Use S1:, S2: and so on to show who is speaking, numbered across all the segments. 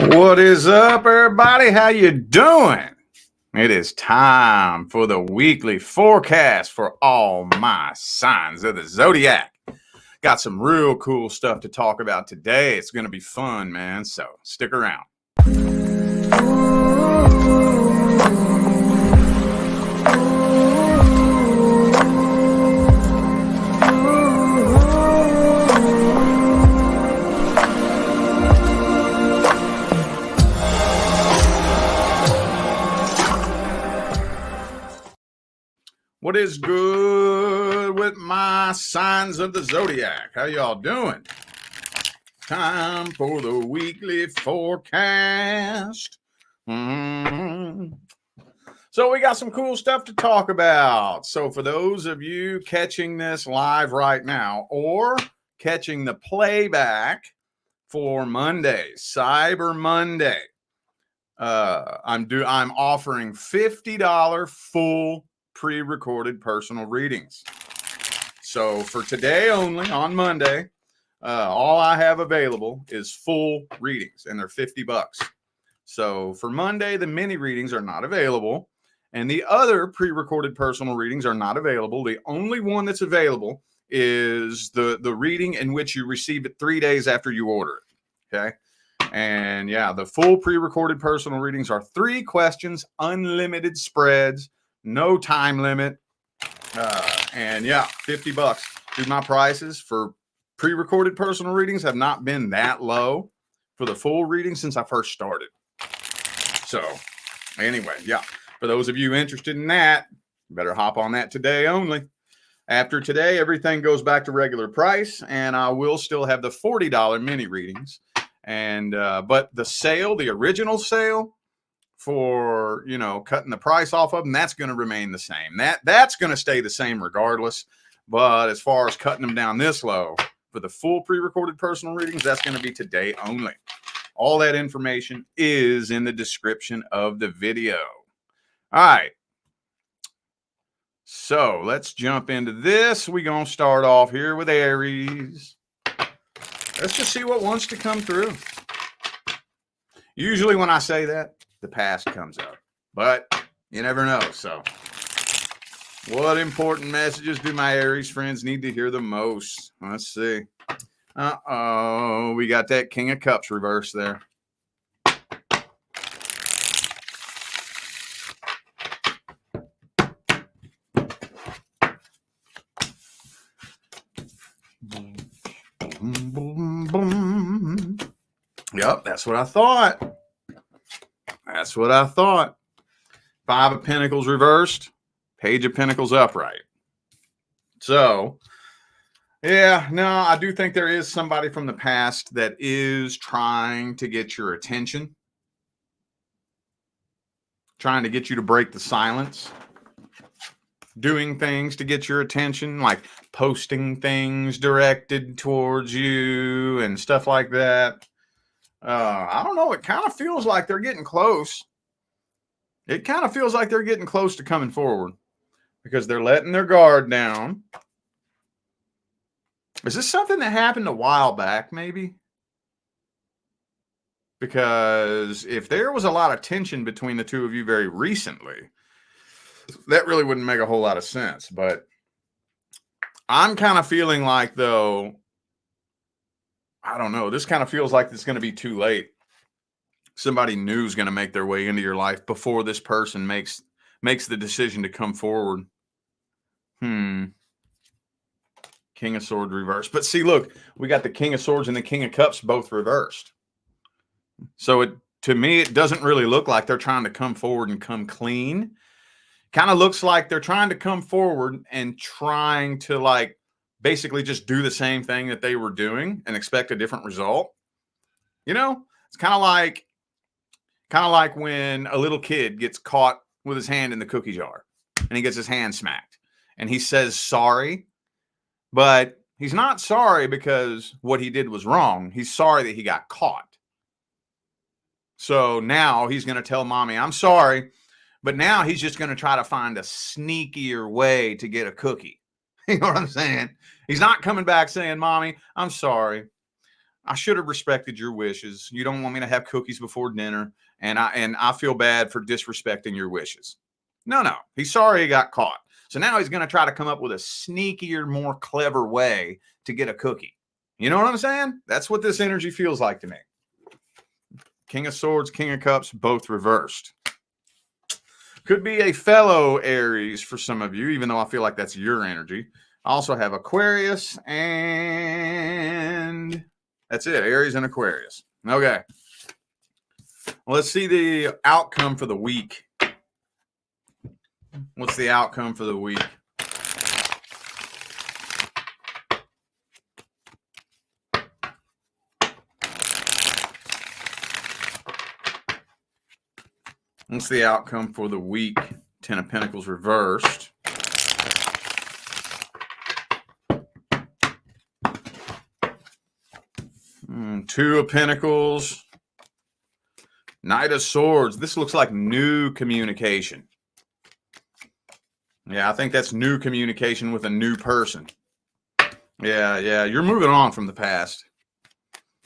S1: What is up, everybody? How you doing? It is time for the weekly forecast for all my signs of the zodiac. Got some real cool stuff to talk about today. It's going to be fun, man. So stick around. What is good with my signs of the zodiac? How y'all doing? Time for the weekly forecast. So we got some cool stuff to talk about. So for those of you catching this live right now or catching the playback for Monday, Cyber Monday, I'm offering $50 full pre-recorded personal readings. So for today only, on Monday, all I have available is full readings, and they're $50. So for Monday, the mini readings are not available, and the other pre-recorded personal readings are not available. The only one that's available is the reading in which you receive it 3 days after you order it. Okay. And yeah, the full pre-recorded personal readings are 3 questions, unlimited spreads, no time limit, and yeah, $50. Dude, my prices for pre-recorded personal readings have not been that low for the full reading since I first started. So anyway, yeah, for those of you interested in that, you better hop on that today only. After today, everything goes back to regular price, and I will still have the $40 mini readings. And but the sale, the original sale, for, you know, cutting the price off of them, that's going to remain the same. That's going to stay the same regardless. But as far as cutting them down this low for the full pre-recorded personal readings, that's going to be today only. All that information is in the description of the video. All right. So let's jump into this. We're going to start off here with Aries. Let's just see what wants to come through. Usually when I say that, the past comes up, but you never know. So what important messages do my Aries friends need to hear the most? Let's see. We got that King of Cups reverse there. Boom, boom, boom. Yep, that's what I thought. That's what I thought. 5 of Pentacles reversed, Page of Pentacles upright. So, yeah, no, I do think there is somebody from the past that is trying to get your attention, trying to get you to break the silence, doing things to get your attention, like posting things directed towards you and stuff like that. I don't know. It kind of feels like they're getting close. It kind of feels like they're getting close to coming forward because they're letting their guard down. Is this something that happened a while back, maybe? Because if there was a lot of tension between the two of you very recently, that really wouldn't make a whole lot of sense. But I'm kind of feeling like, though, I don't know. This kind of feels like it's going to be too late. Somebody new is going to make their way into your life before this person makes the decision to come forward. King of Swords reversed. But see, look, we got the King of Swords and the King of Cups both reversed. So to me, it doesn't really look like they're trying to come forward and come clean. Kind of looks like they're trying to come forward and trying to, like, basically just do the same thing that they were doing and expect a different result. You know, it's kind of like when a little kid gets caught with his hand in the cookie jar and he gets his hand smacked and he says sorry, but he's not sorry because what he did was wrong. He's sorry that he got caught. So now he's going to tell mommy, I'm sorry, but now he's just going to try to find a sneakier way to get a cookie. You know what I'm saying? He's not coming back saying, Mommy, I'm sorry. I should have respected your wishes. You don't want me to have cookies before dinner, and I feel bad for disrespecting your wishes. No. He's sorry he got caught. So now he's going to try to come up with a sneakier, more clever way to get a cookie. You know what I'm saying? That's what this energy feels like to me. King of Swords, King of Cups, both reversed. Could be a fellow Aries for some of you, even though I feel like that's your energy. I also have Aquarius, and that's it. Aries and Aquarius. Okay. Well, let's see the outcome for the week. What's the outcome for the week? What's the outcome for the week? Ten of Pentacles reversed. Two of Pentacles. Knight of Swords. This looks like new communication. Yeah, I think that's new communication with a new person. Yeah. You're moving on from the past.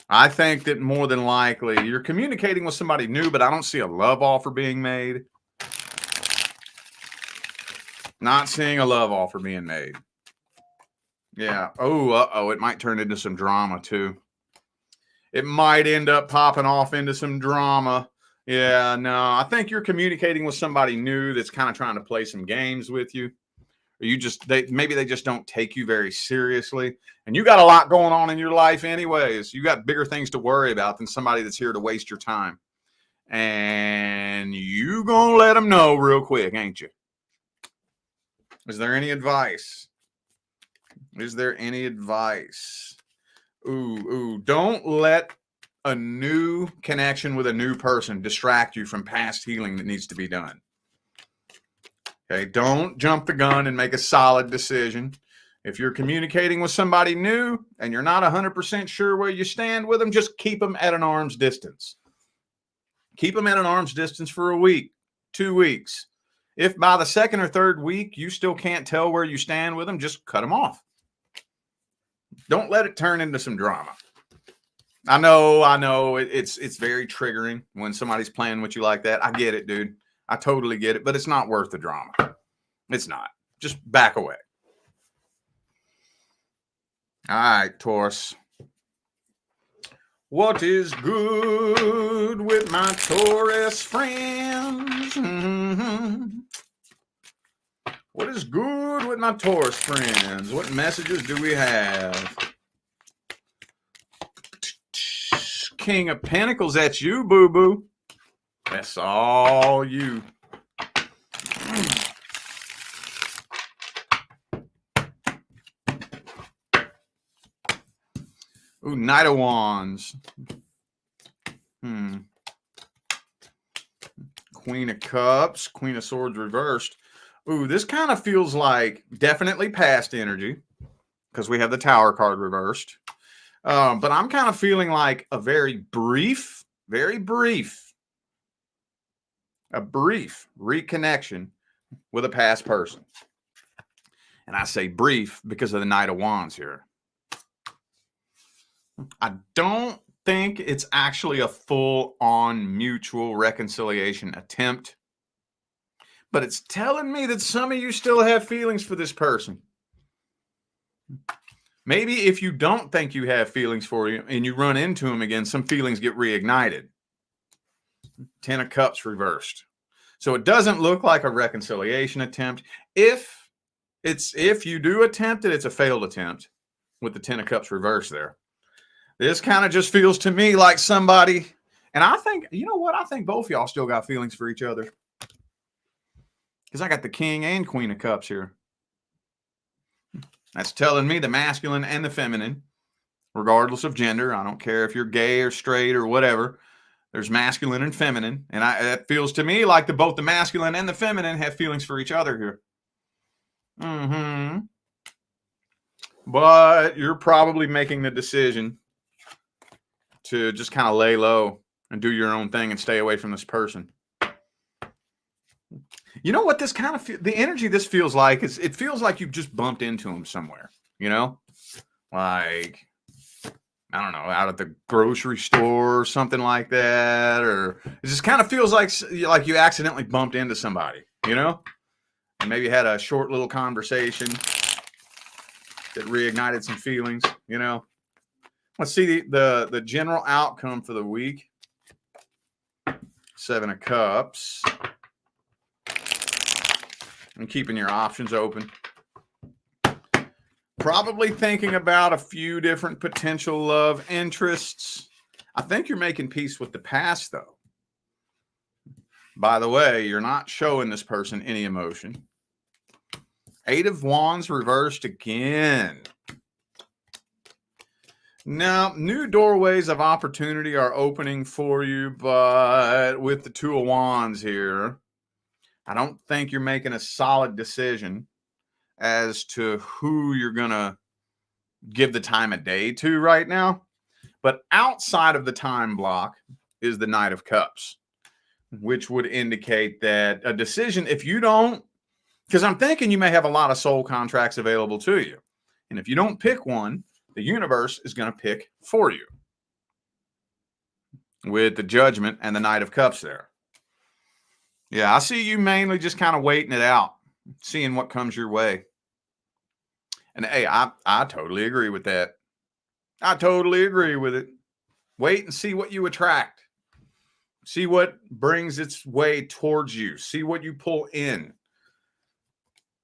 S1: I think that more than likely you're communicating with somebody new, but I don't see a love offer being made. Not seeing a love offer being made. Yeah. Oh, it might turn into some drama too. It might end up popping off into some drama. Yeah, no, I think you're communicating with somebody new that's kind of trying to play some games with you. Or maybe they just don't take you very seriously. And you got a lot going on in your life anyways. You got bigger things to worry about than somebody that's here to waste your time. And you gonna let them know real quick, ain't you? Is there any advice? Is there any advice? Don't let a new connection with a new person distract you from past healing that needs to be done. Okay, don't jump the gun and make a solid decision. If you're communicating with somebody new and you're not 100% sure where you stand with them, just keep them at an arm's distance. Keep them at an arm's distance for a week, 2 weeks. If by the second or third week you still can't tell where you stand with them, just cut them off. Don't let it turn into some drama. I know it's very triggering when somebody's playing with you like that. I get it, dude. I totally get it, but it's not worth the drama. It's not. Just back away. All right, Taurus. What is good with my Taurus friends? What is good with my Taurus friends? What messages do we have? King of Pentacles, that's you, boo-boo. That's all you. Ooh, Knight of Wands. Queen of Cups, Queen of Swords reversed. Ooh, this kind of feels like definitely past energy because we have the Tower card reversed. But I'm kind of feeling like a very brief reconnection with a past person. And I say brief because of the Knight of Wands here. I don't think it's actually a full-on mutual reconciliation attempt, but it's telling me that some of you still have feelings for this person. Maybe if you don't think you have feelings for you and you run into them again, some feelings get reignited. Ten of Cups reversed. So it doesn't look like a reconciliation attempt. If you do attempt it, it's a failed attempt with the Ten of Cups reversed there. This kind of just feels to me like somebody, and I think, you know what? I think both y'all still got feelings for each other. Because I got the King and Queen of Cups here. That's telling me the masculine and the feminine, regardless of gender. I don't care if you're gay or straight or whatever. There's masculine and feminine. And that feels to me like both the masculine and the feminine have feelings for each other here. But you're probably making the decision to just kind of lay low and do your own thing and stay away from this person. You know what this kind of the energy this feels like is it feels like you've just bumped into him somewhere, you know? like, I don't know, out at the grocery store or something like that, or it just kind of feels like you accidentally bumped into somebody, you know, and maybe had a short little conversation that reignited some feelings, you know. Let's see the general outcome for the week. 7 of Cups. And keeping your options open. Probably thinking about a few different potential love interests. I think you're making peace with the past, though. By the way, you're not showing this person any emotion. 8 of Wands reversed again. Now, new doorways of opportunity are opening for you, but with the 2 of Wands here, I don't think you're making a solid decision as to who you're going to give the time of day to right now. But outside of the time block is the Knight of Cups, which would indicate that a decision, if you don't, because I'm thinking you may have a lot of soul contracts available to you. And if you don't pick one, the universe is going to pick for you with the Judgment and the Knight of Cups there. Yeah, I see you mainly just kind of waiting it out, seeing what comes your way. And hey, I totally agree with that. I totally agree with it. Wait and see what you attract. See what brings its way towards you. See what you pull in.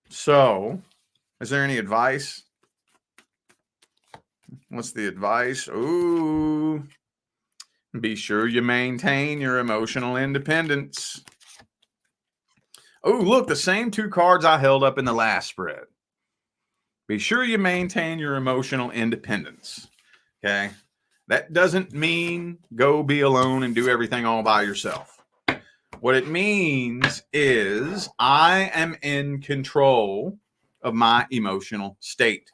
S1: So, is there any advice? What's the advice? Ooh, be sure you maintain your emotional independence. Oh, look, the same 2 cards I held up in the last spread. Be sure you maintain your emotional independence. Okay? That doesn't mean go be alone and do everything all by yourself. What it means is I am in control of my emotional state.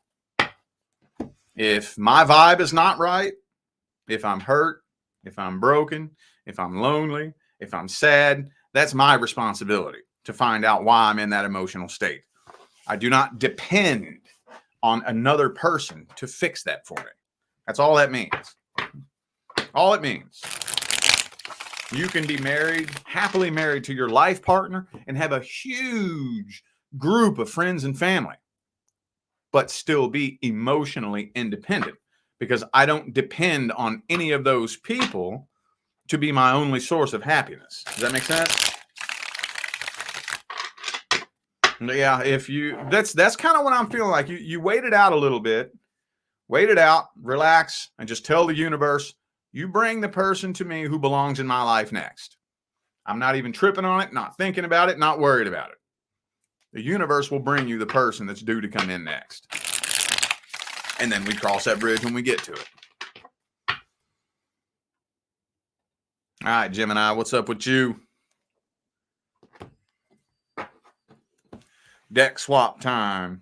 S1: If my vibe is not right, if I'm hurt, if I'm broken, if I'm lonely, if I'm sad, that's my responsibility to find out why I'm in that emotional state. I do not depend on another person to fix that for me. That's all that means. All it means. You can be married, happily married to your life partner, and have a huge group of friends and family, but still be emotionally independent, because I don't depend on any of those people to be my only source of happiness. Does that make sense? Yeah, if you that's kind of what I'm feeling like. You wait it out a little bit. Wait it out, relax, and just tell the universe, you bring the person to me who belongs in my life next. I'm not even tripping on it, not thinking about it, not worried about it. The universe will bring you the person that's due to come in next. And then we cross that bridge when we get to it. All right, Gemini, what's up with you? Deck swap time.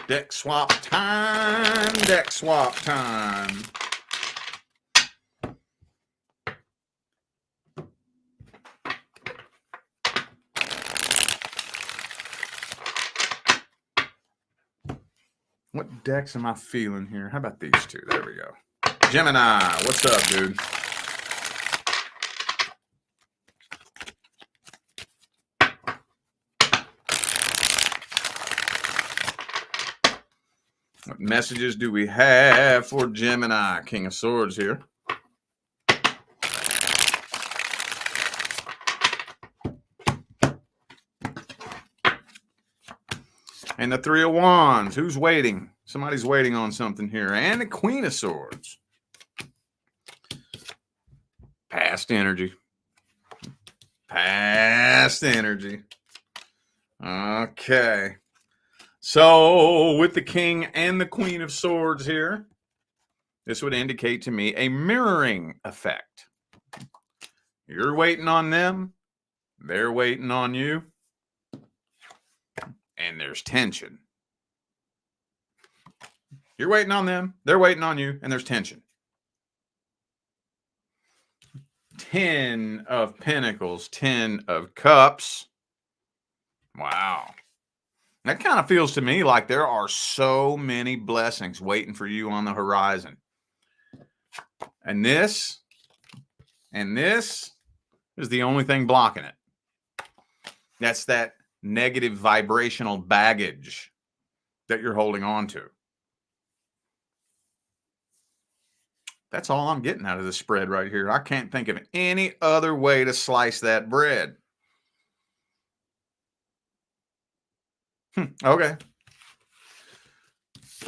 S1: Deck swap time. Deck swap time. What decks am I feeling here? How about these 2? There we go. Gemini, what's up, dude? What messages do we have for Gemini? King of Swords here. And the 3 of Wands. Who's waiting? Somebody's waiting on something here. And the Queen of Swords. Past energy. Past energy. Okay. So with the King and the Queen of Swords here, this would indicate to me a mirroring effect. You're waiting on them. They're waiting on you. And there's tension. You're waiting on them. They're waiting on you. And there's tension. 10 of Pentacles. 10 of Cups. Wow. That kind of feels to me like there are so many blessings waiting for you on the horizon. And this is the only thing blocking it. That's that negative vibrational baggage that you're holding on to. That's all I'm getting out of this spread right here. I can't think of any other way to slice that bread. Okay.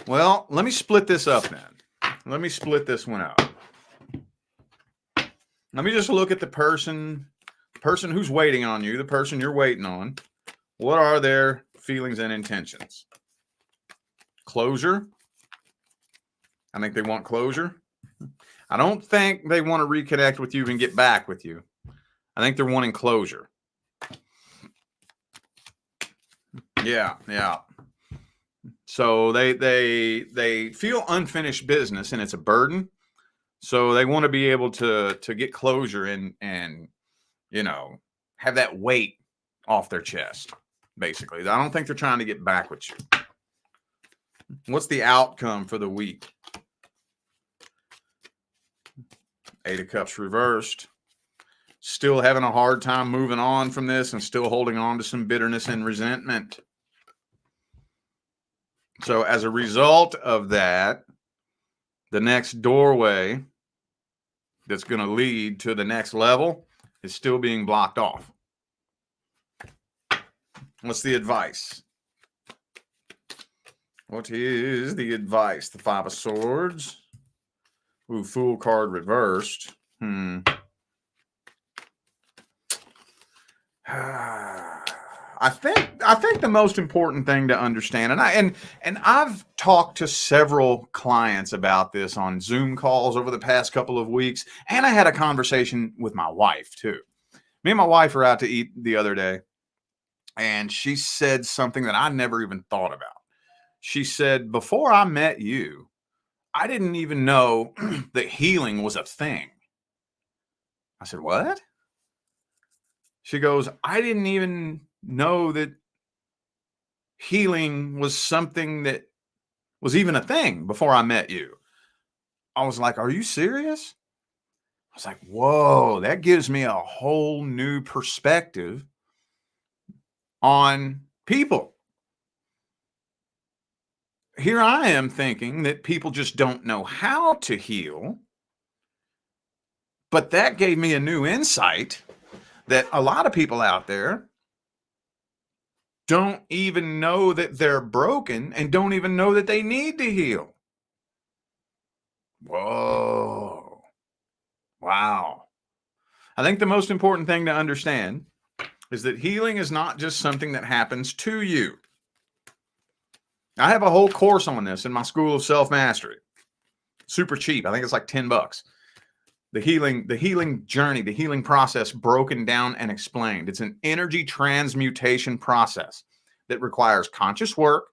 S1: Well, let me split this up then. Let me split this one up. Let me just look at the person who's waiting on you, the person you're waiting on. What are their feelings and intentions? Closure. I think they want closure. I don't think they want to reconnect with you and get back with you. I think they're wanting closure. Yeah. So they feel unfinished business and it's a burden. So they want to be able to get closure and you know, have that weight off their chest, basically. I don't think they're trying to get back with you. What's the outcome for the week? 8 of Cups reversed. Still having a hard time moving on from this and still holding on to some bitterness and resentment. So as a result of that, the next doorway that's going to lead to the next level is still being blocked off. What's the advice? What is the advice? The 5 of Swords. Ooh, Fool card reversed. I think the most important thing to understand, and I've talked to several clients about this on Zoom calls over the past couple of weeks, and I had a conversation with my wife too. Me and my wife were out to eat the other day, and she said something that I never even thought about. She said, before I met you, I didn't even know that healing was a thing. I said, what? She goes, I didn't even know that healing was something that was even a thing before I met you. I was like, are you serious? I was like, whoa, that gives me a whole new perspective on people. Here I am thinking that people just don't know how to heal. But that gave me a new insight that a lot of people out there don't even know that they're broken and don't even know that they need to heal. Whoa. Wow. I think the most important thing to understand is that healing is not just something that happens to you. I have a whole course on this in my School of Self-Mastery. Super cheap. I think it's like $10. The healing journey, the healing process broken down and explained. It's an energy transmutation process that requires conscious work,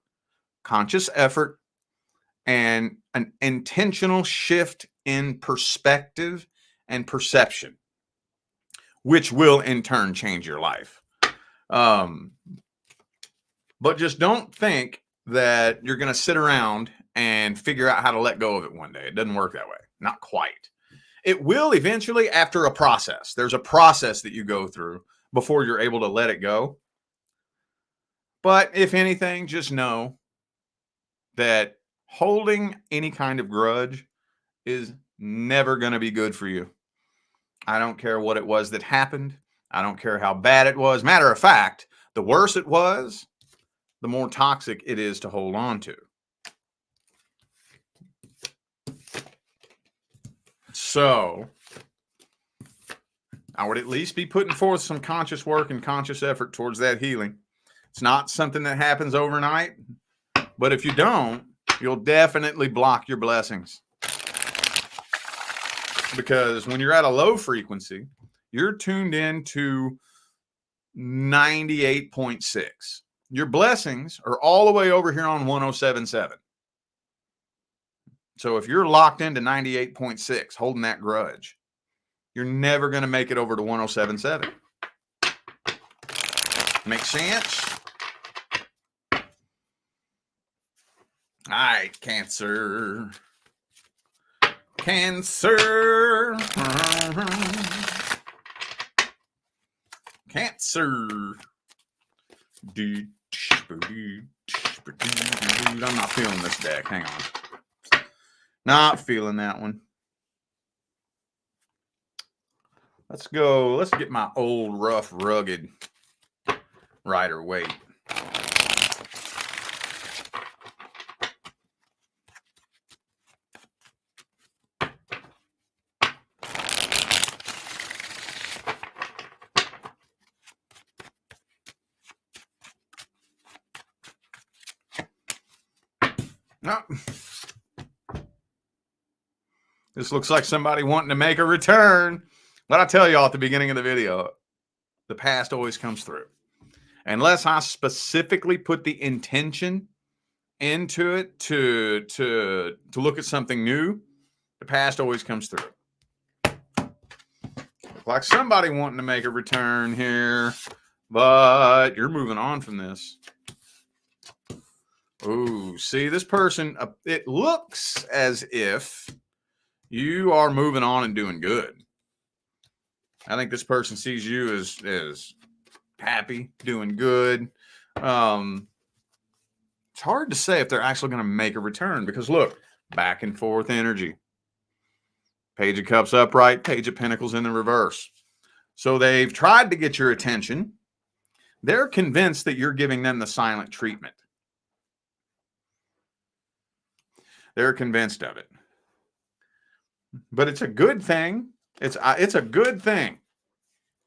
S1: conscious effort, and an intentional shift in perspective and perception, which will in turn change your life. But just don't think that you're going to sit around and figure out how to let go of it one day. It doesn't work that way. Not quite. It will eventually after a process. There's a process that you go through before you're able to let it go. But if anything, just know that holding any kind of grudge is never going to be good for you. I don't care what it was that happened. I don't care how bad it was. Matter of fact, the worse it was, the more toxic it is to hold on to. So I would at least be putting forth some conscious work and conscious effort towards that healing. It's not something that happens overnight, but if you don't, you'll definitely block your blessings. Because when you're at a low frequency, you're tuned in to 98.6. Your blessings are all the way over here on 107.7. So if you're locked into 98.6, holding that grudge, you're never going to make it over to 107.7. Make sense? All right, Cancer. Cancer. Cancer. I'm not feeling this deck. Hang on. Not feeling that one. Let's go. Let's get my old, rough, rugged Rider Waite. No. This looks like somebody wanting to make a return. But I tell y'all at the beginning of the video, the past always comes through. Unless I specifically put the intention into it to look at something new, the past always comes through. Look like somebody wanting to make a return here, but you're moving on from this. Ooh, see this person, it looks as if you are moving on and doing good. I think this person sees you as happy, doing good. It's hard to say if they're actually going to make a return because look, back and forth energy. Page of Cups upright, Page of Pentacles in the reverse. So they've tried to get your attention. They're convinced that you're giving them the silent treatment. They're convinced of it. But it's a good thing. It's a good thing.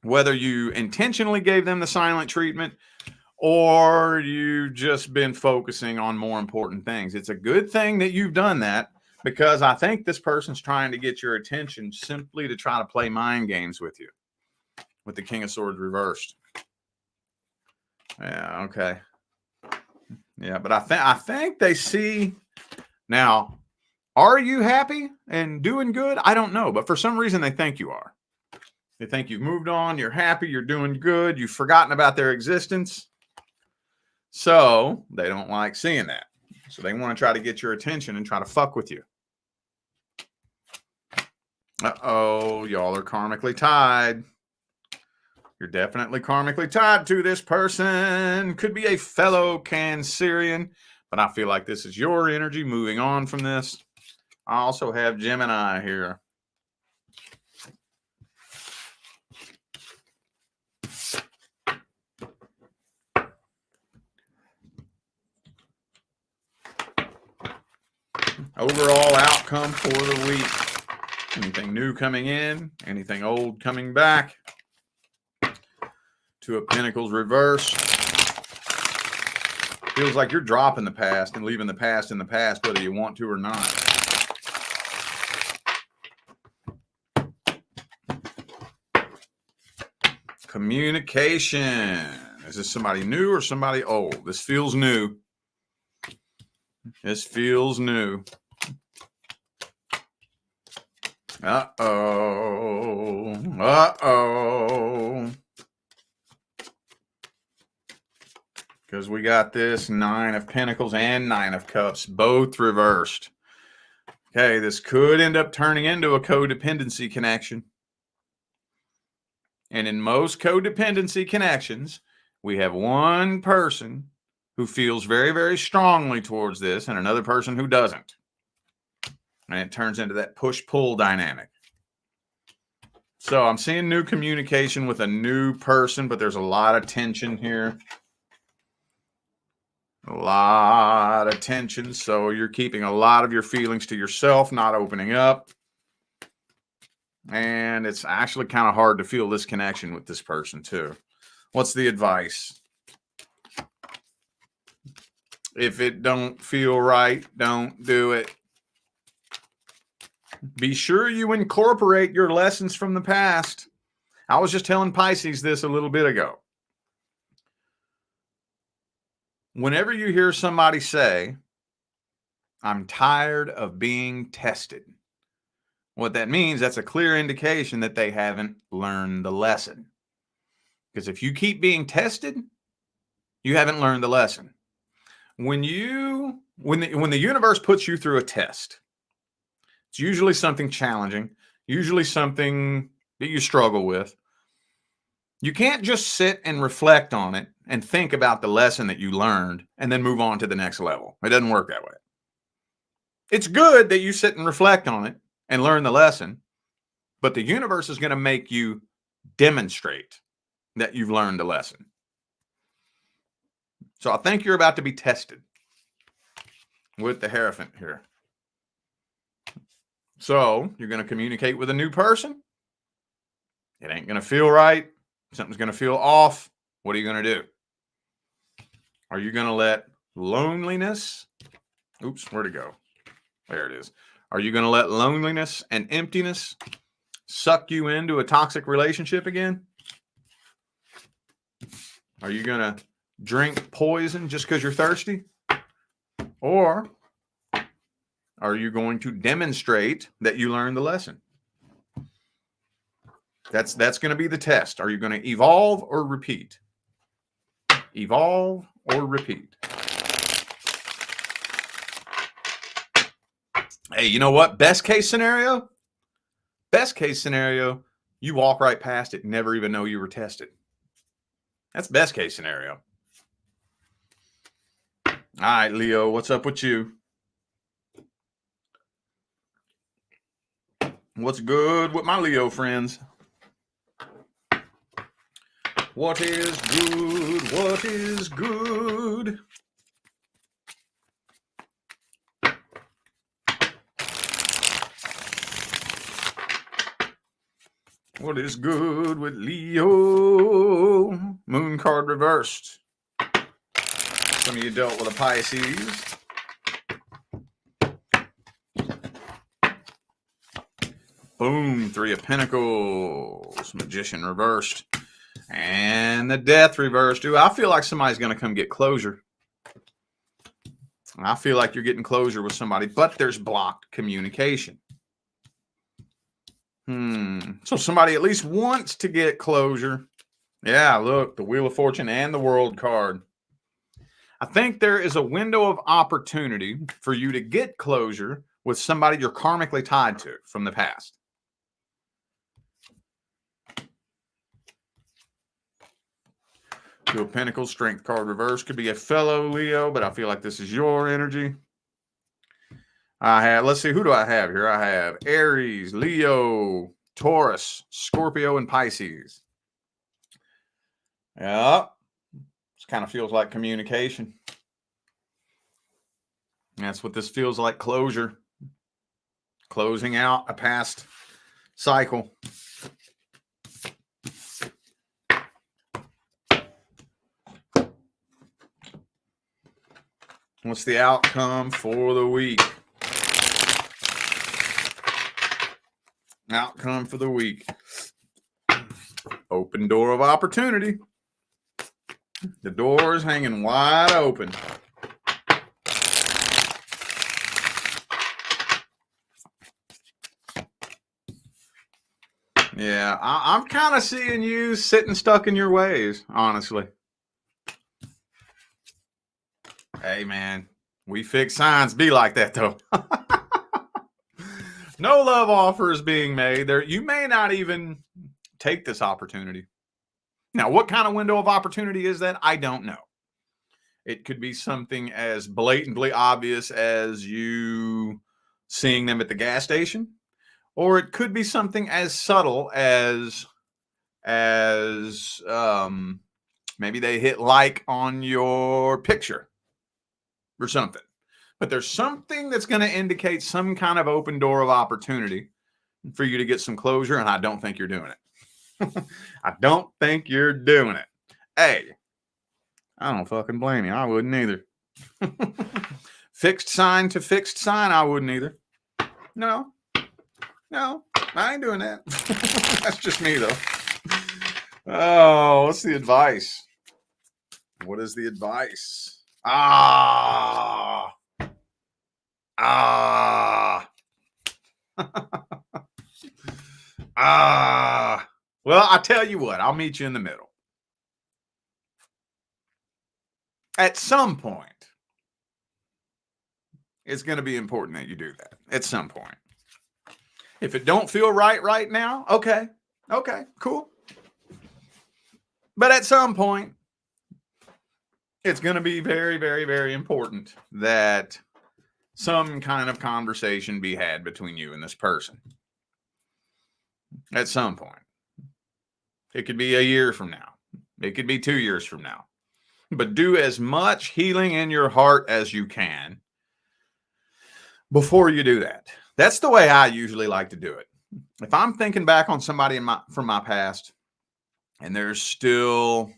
S1: Whether you intentionally gave them the silent treatment or you've just been focusing on more important things. It's a good thing that you've done that because I think this person's trying to get your attention simply to try to play mind games with you. With the King of Swords reversed. Yeah, okay. Yeah, but I think they see... Now, are you happy and doing good? I don't know, but for some reason they think you are. They think you've moved on, you're happy, you're doing good, you've forgotten about their existence. So they don't like seeing that. So they want to try to get your attention and try to fuck with you. Uh-oh, y'all are karmically tied. You're definitely karmically tied to this person. Could be a fellow Cancerian, but I feel like this is your energy moving on from this. I also have Gemini here. Overall outcome for the week. Anything new coming in? Anything old coming back? Two of Pentacles reversed. Feels like you're dropping the past and leaving the past in the past, whether you want to or not. Communication. Is this somebody new or somebody old? This feels new. This feels new. Uh-oh. Uh-oh. Because we got this Nine of Pentacles and Nine of Cups, both reversed. Okay, this could end up turning into a codependency connection. And in most codependency connections, we have one person who feels very, very strongly towards this and another person who doesn't. And it turns into that push-pull dynamic. So I'm seeing new communication with a new person, but there's a lot of tension here. A lot of tension. So you're keeping a lot of your feelings to yourself, not opening up. And it's actually kind of hard to feel this connection with this person too. What's the advice? If it don't feel right, don't do it. Be sure you incorporate your lessons from the past. I was just telling Pisces this a little bit ago. Whenever you hear somebody say, I'm tired of being tested, what that means, that's a clear indication that they haven't learned the lesson. Because if you keep being tested, you haven't learned the lesson. When you when the universe puts you through a test, it's usually something challenging, usually something that you struggle with. You can't just sit and reflect on it and think about the lesson that you learned and then move on to the next level. It doesn't work that way. It's good that you sit and reflect on it and learn the lesson, but the universe is going to make you demonstrate that you've learned the lesson. So I think you're about to be tested with the Hierophant here. So you're going to communicate with a new person. It ain't going to feel right. Something's going to feel off. What are you going to do? Are you going to let loneliness? Oops, where'd it go? There it is. Are you going to let loneliness and emptiness suck you into a toxic relationship again? Are you going to drink poison just because you're thirsty? Or are you going to demonstrate that you learned the lesson? That's going to be the test. Are you going to evolve or repeat? Evolve or repeat? Hey, you know what? Best case scenario, you walk right past it, never even know you were tested. That's best case scenario. All right, Leo, what's up with you? What's good with my Leo friends? What is good? What is good? What is good with Leo? Moon card reversed. Some of you dealt with a Pisces. Boom, Three of Pentacles. Magician reversed. And the Death reversed. Dude, I feel like somebody's going to come get closure. I feel like you're getting closure with somebody, but there's blocked communication. So somebody at least wants to get closure. Yeah, look, the Wheel of Fortune and the World card. I think there is a window of opportunity for you to get closure with somebody you're karmically tied to from the past. Two of Pentacles, Strength card reverse. Could be a fellow Leo, but I feel like this is your energy. Let's see, who do I have here? I have Aries, Leo, Taurus, Scorpio, and Pisces. Yeah, this kind of feels like communication. That's what this feels like, closure. Closing out a past cycle. What's the outcome for the week? Outcome for the week. Open door of opportunity. The door is hanging wide open. Yeah, I'm kind of seeing you sitting stuck in your ways, honestly. Hey, man, we fix signs be like that, though. No love offer is being made there. You may not even take this opportunity. Now, what kind of window of opportunity is that? I don't know. It could be something as blatantly obvious as you seeing them at the gas station, or it could be something as subtle as maybe they hit like on your picture or something. But there's something that's going to indicate some kind of open door of opportunity for you to get some closure, and I don't think you're doing it. I don't think you're doing it. Hey, I don't fucking blame you. I wouldn't either. Fixed sign to fixed sign, I wouldn't either. No, I ain't doing that. That's just me, though. Oh, what's the advice? What is the advice? Well, I tell you what, I'll meet you in the middle. At some point, it's going to be important that you do that at some point. If it don't feel right now, okay, cool. But at some point, it's going to be very, very, very important that some kind of conversation be had between you and this person. At some point. It could be a year from now. It could be 2 years from now. But do as much healing in your heart as you can before you do that. That's the way I usually like to do it. If I'm thinking back on somebody from my past and there's still,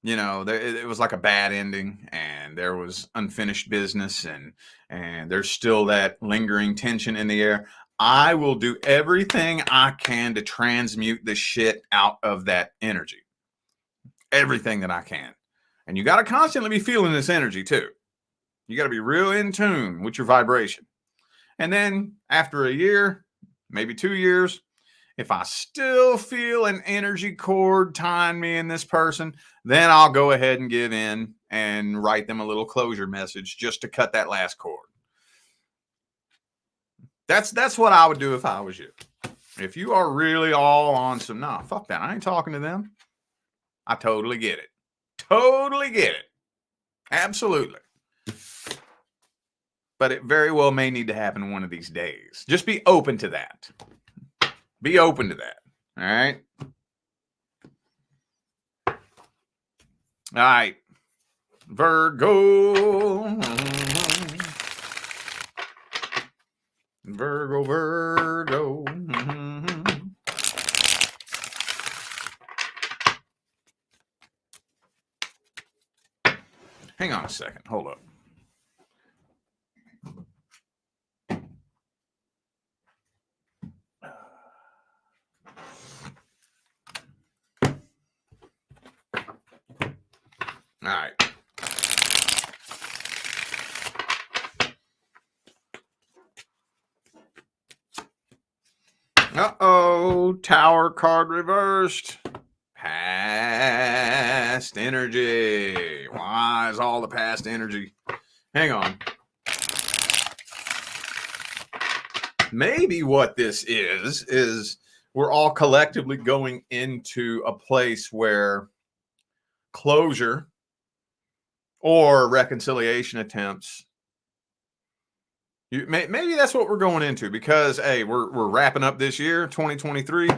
S1: it was like a bad ending and there was unfinished business and there's still that lingering tension in the air, I will do everything I can to transmute the shit out of that energy. Everything that I can. And you got to constantly be feeling this energy too. You got to be real in tune with your vibration. And then after a year, maybe 2 years, if I still feel an energy cord tying me and this person, then I'll go ahead and give in and write them a little closure message just to cut that last cord. That's what I would do if I was you. If you are really all on some, nah, fuck that. I ain't talking to them. I totally get it. Totally get it. Absolutely. But it very well may need to happen one of these days. Just be open to that. Be open to that. All right. All right. Virgo. Virgo. Hang on a second. Hold up. All right. Uh-oh, Tower card reversed. Past energy. Why is all the past energy? Hang on. Maybe what this is we're all collectively going into a place where closure or reconciliation attempts, maybe that's what we're going into, because hey, we're wrapping up this year 2023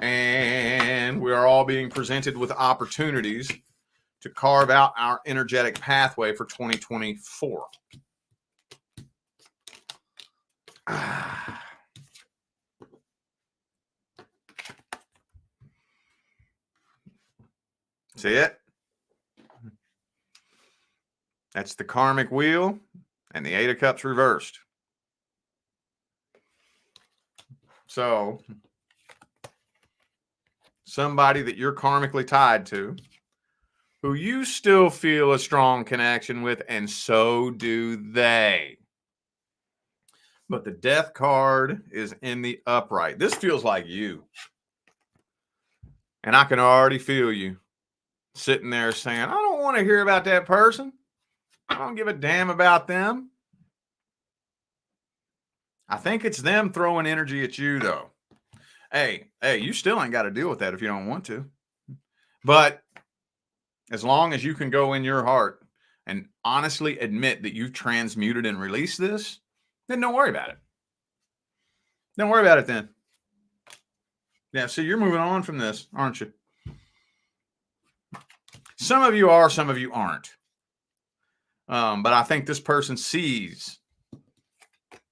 S1: and we are all being presented with opportunities to carve out our energetic pathway for 2024. See it? That's the karmic wheel and the 8 of Cups reversed. So, somebody that you're karmically tied to, who you still feel a strong connection with, and so do they. But the Death card is in the upright. This feels like you. And I can already feel you sitting there saying, I don't want to hear about that person. I don't give a damn about them. I think it's them throwing energy at you, though. Hey, you still ain't got to deal with that if you don't want to. But as long as you can go in your heart and honestly admit that you've transmuted and released this, then don't worry about it. Don't worry about it then. Yeah, so you're moving on from this, aren't you? Some of you are, some of you aren't. But I think this person sees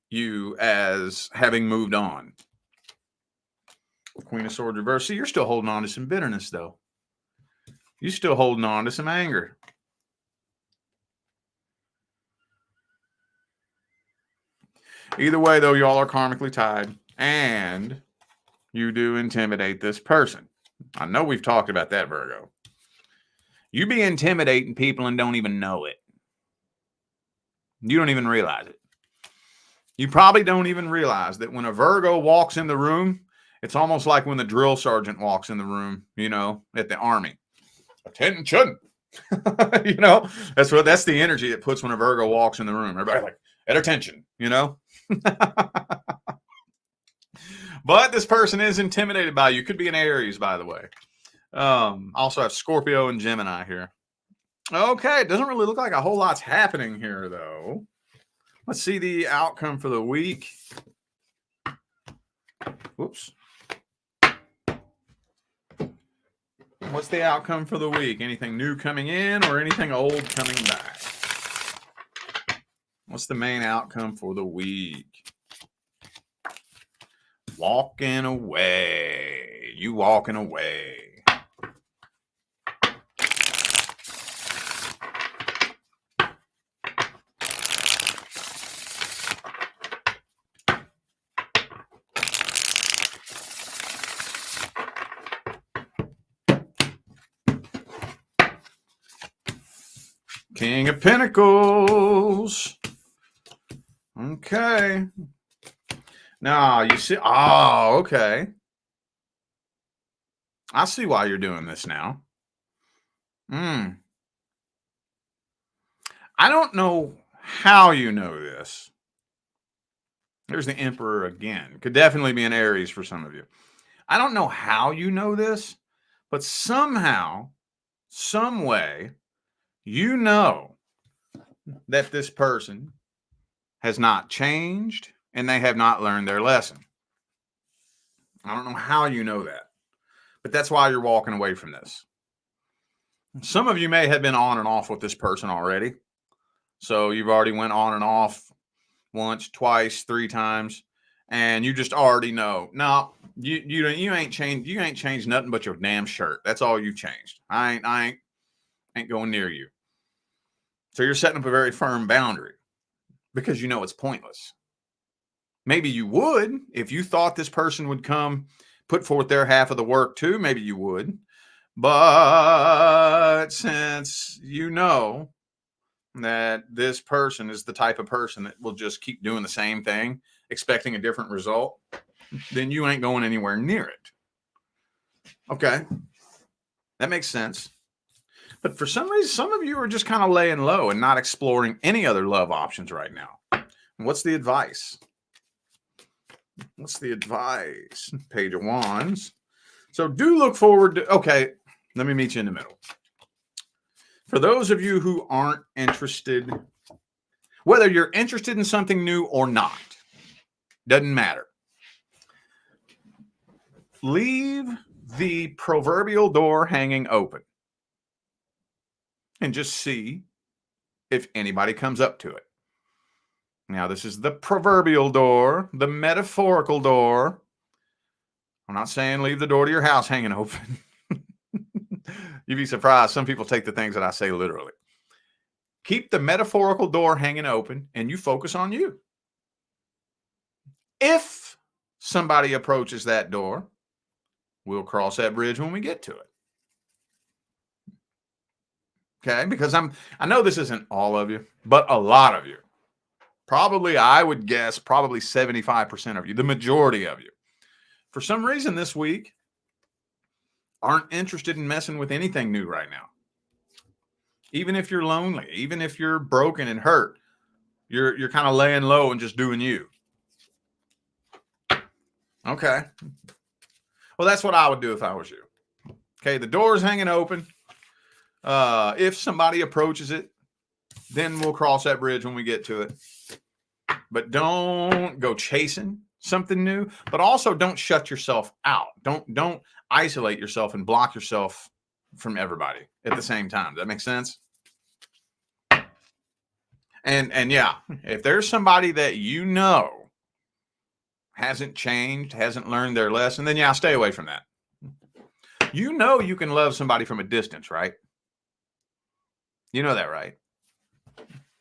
S1: you as having moved on. Queen of Swords reverse. See, you're still holding on to some bitterness, though. You're still holding on to some anger. Either way, though, y'all are karmically tied, and you do intimidate this person. I know we've talked about that, Virgo. You be intimidating people and don't even know it. You don't even realize it. You probably don't even realize that when a Virgo walks in the room, it's almost like when the drill sergeant walks in the room, at the army. Attention. You know, that's the energy it puts when a Virgo walks in the room. Everybody like at attention, you know. But this person is intimidated by you. Could be an Aries, by the way. Also have Scorpio and Gemini here. Okay, it doesn't really look like a whole lot's happening here, though. Let's see the outcome for the week. Whoops. What's the outcome for the week? Anything new coming in or anything old coming back? What's the main outcome for the week? Walking away. You walking away. King of Pentacles. Okay. Now, you see, oh, okay. I see why you're doing this now. I don't know how you know this. There's the Emperor again. Could definitely be an Aries for some of you. I don't know how you know this, but somehow, some way, you know that this person has not changed and they have not learned their lesson. I don't know how you know that, but that's why you're walking away from this. Some of you may have been on and off with this person already. So you've already went on and off once, twice, 3 times, and you just already know. No, you ain't changed. You ain't changed nothing but your damn shirt. That's all you've changed. I ain't going near you. So you're setting up a very firm boundary because you know it's pointless. Maybe you would if you thought this person would come put forth their half of the work too. Maybe you would. But since you know that this person is the type of person that will just keep doing the same thing, expecting a different result, then you ain't going anywhere near it. Okay. That makes sense. But for some reason, some of you are just kind of laying low and not exploring any other love options right now. What's the advice? What's the advice? Page of Wands. So do look forward to, okay, let me meet you in the middle. For those of you who aren't interested, whether you're interested in something new or not, doesn't matter. Leave the proverbial door hanging open and just see if anybody comes up to it. Now, this is the proverbial door, the metaphorical door. I'm not saying leave the door to your house hanging open. You'd be surprised. Some people take the things that I say literally. Keep the metaphorical door hanging open and you focus on you. If somebody approaches that door, we'll cross that bridge when we get to it. Okay? Because I know this isn't all of you, but a lot of you. Probably, I would guess, probably 75% of you, the majority of you. For some reason this week, aren't interested in messing with anything new right now. Even if you're lonely, even if you're broken and hurt, you're kind of laying low and just doing you. Okay. Well, that's what I would do if I was you. Okay, the door's hanging open. If somebody approaches it, then we'll cross that bridge when we get to it. But don't go chasing something new, but also don't shut yourself out. Don't isolate yourself and block yourself from everybody at the same time. Does that make sense? And yeah, if there's somebody that you know hasn't changed, hasn't learned their lesson, then yeah, stay away from that. You know you can love somebody from a distance, right? You know that, right?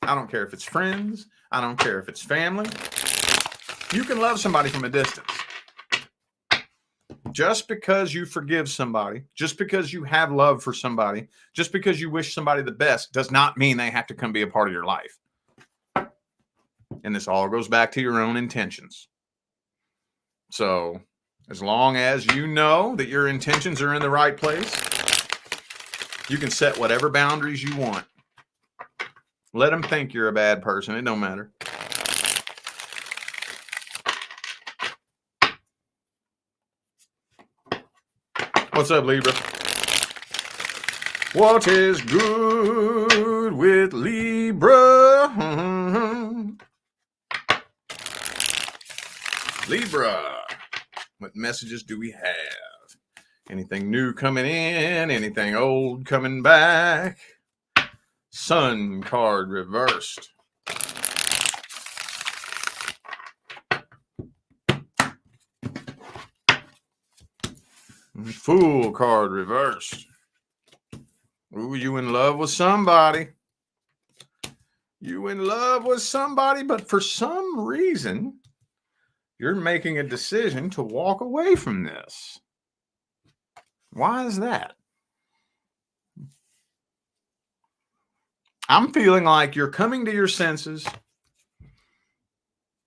S1: I don't care if it's friends. I don't care if it's family. You can love somebody from a distance. Just because you forgive somebody, just because you have love for somebody, just because you wish somebody the best does not mean they have to come be a part of your life. And this all goes back to your own intentions. So as long as you know that your intentions are in the right place, You can set whatever boundaries you want. Let them think you're a bad person. It don't matter. What's up, Libra? What is good with Libra? Libra, what messages do we have? Anything new coming in? Anything old coming back? Sun card reversed. Fool card reversed. Ooh, you in love with somebody. You in love with somebody, but for some reason, you're making a decision to walk away from this. Why is that? I'm feeling like you're coming to your senses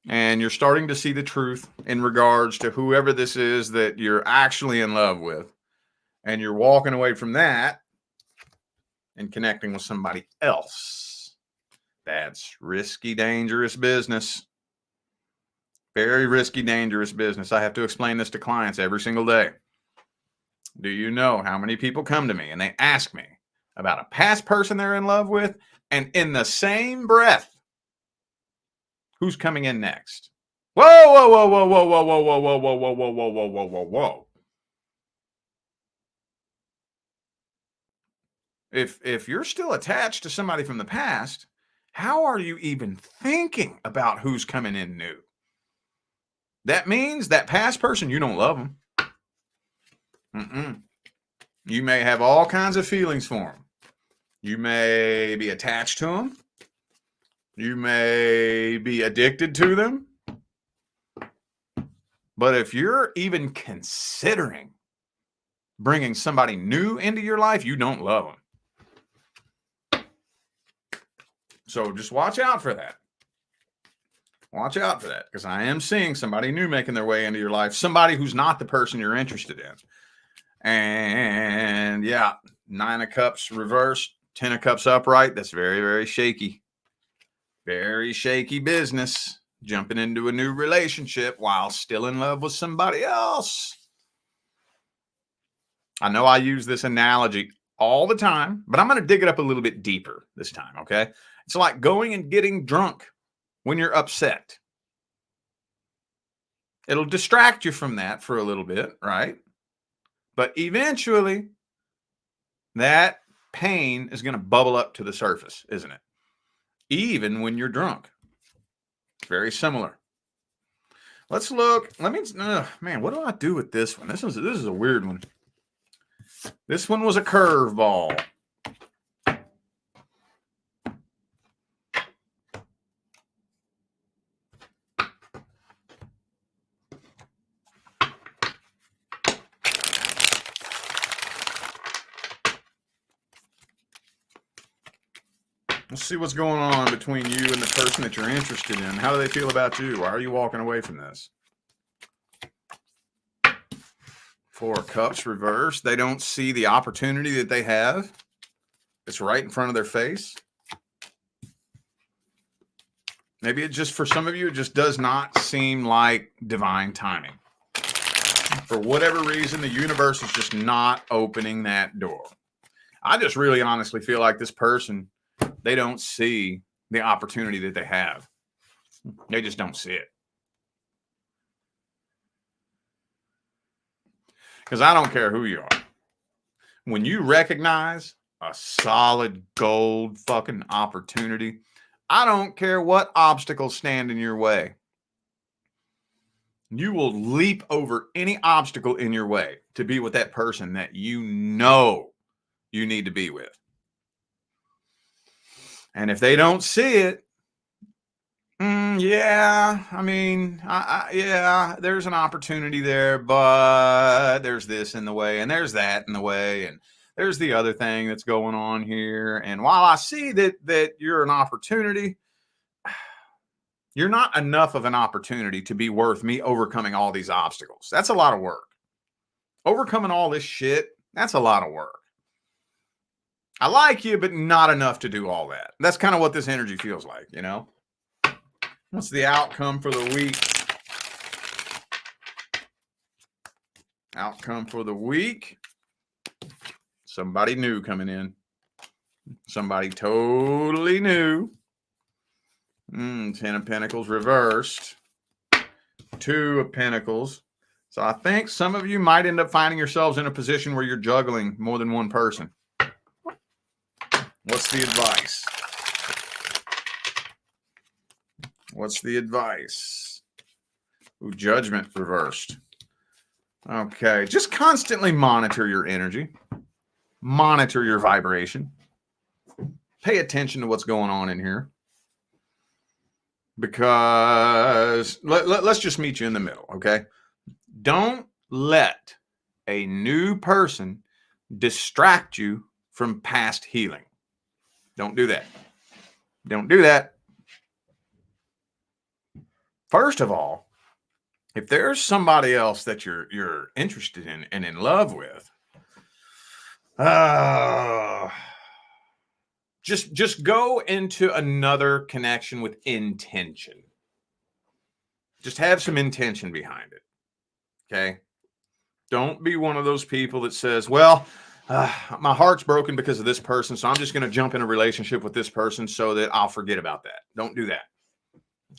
S1: and you're starting to see the truth in regards to whoever this is that you're actually in love with. And you're walking away from that and connecting with somebody else. That's risky, dangerous business. Very risky, dangerous business. I have to explain this to clients every single day. Do you know how many people come to me and they ask me about a past person they're in love with, and in the same breath, who's coming in next? Whoa, whoa, whoa, whoa, whoa, whoa, whoa, whoa, whoa, whoa, whoa, whoa, whoa, whoa, whoa, whoa, whoa. If you're still attached to somebody from the past, how are you even thinking about who's coming in new? That means that past person, you don't love them. You may have all kinds of feelings for them. You may be attached to them. You may be addicted to them. But if you're even considering bringing somebody new into your life, you don't love them. So just watch out for that. Watch out for that, because I am seeing somebody new making their way into your life, somebody who's not the person you're interested in. And yeah, 9 of Cups reversed, 10 of Cups upright. That's very, very shaky. Very shaky business. Jumping into a new relationship while still in love with somebody else. I know I use this analogy all the time, but I'm going to dig it up a little bit deeper this time, okay? It's like going and getting drunk when you're upset. It'll distract you from that for a little bit, right? But eventually, that pain is going to bubble up to the surface, isn't it? Even when you're drunk. Very similar. Let's look. Man, what do I do with this one? This is a weird one. This one was a curveball. Let's see what's going on between you and the person that you're interested in. How do they feel about you? Why are you walking away from this? 4 of Cups reversed. They don't see the opportunity that they have. It's right in front of their face. Maybe it just, for some of you, it just does not seem like divine timing. For whatever reason, the universe is just not opening that door. I just really honestly feel like this person, they don't see the opportunity that they have. They just don't see it. Because I don't care who you are. When you recognize a solid gold fucking opportunity, I don't care what obstacles stand in your way. You will leap over any obstacle in your way to be with that person that you know you need to be with. And if they don't see it, yeah, I mean, yeah, there's an opportunity there, but there's this in the way, and there's that in the way, and there's the other thing that's going on here. And while I see that you're an opportunity, you're not enough of an opportunity to be worth me overcoming all these obstacles. That's a lot of work. Overcoming all this shit, that's a lot of work. I like you, but not enough to do all that. That's kind of what this energy feels like, you know? What's the outcome for the week? Outcome for the week. Somebody new coming in. Somebody totally new. 10 of Pentacles reversed. 2 of Pentacles. So I think some of you might end up finding yourselves in a position where you're juggling more than one person. What's the advice? What's the advice? Ooh, Judgment reversed. Okay, just constantly monitor your energy. Monitor your vibration. Pay attention to what's going on in here. Because let's just meet you in the middle, okay? Don't let a new person distract you from past healing. Don't do that. Don't do that. First of all, if there's somebody else that you're interested in and in love with, just go into another connection with intention. Just have some intention behind it. Okay? Don't be one of those people that says, well, my heart's broken because of this person, so I'm just going to jump in a relationship with this person so that I'll forget about that. Don't do that.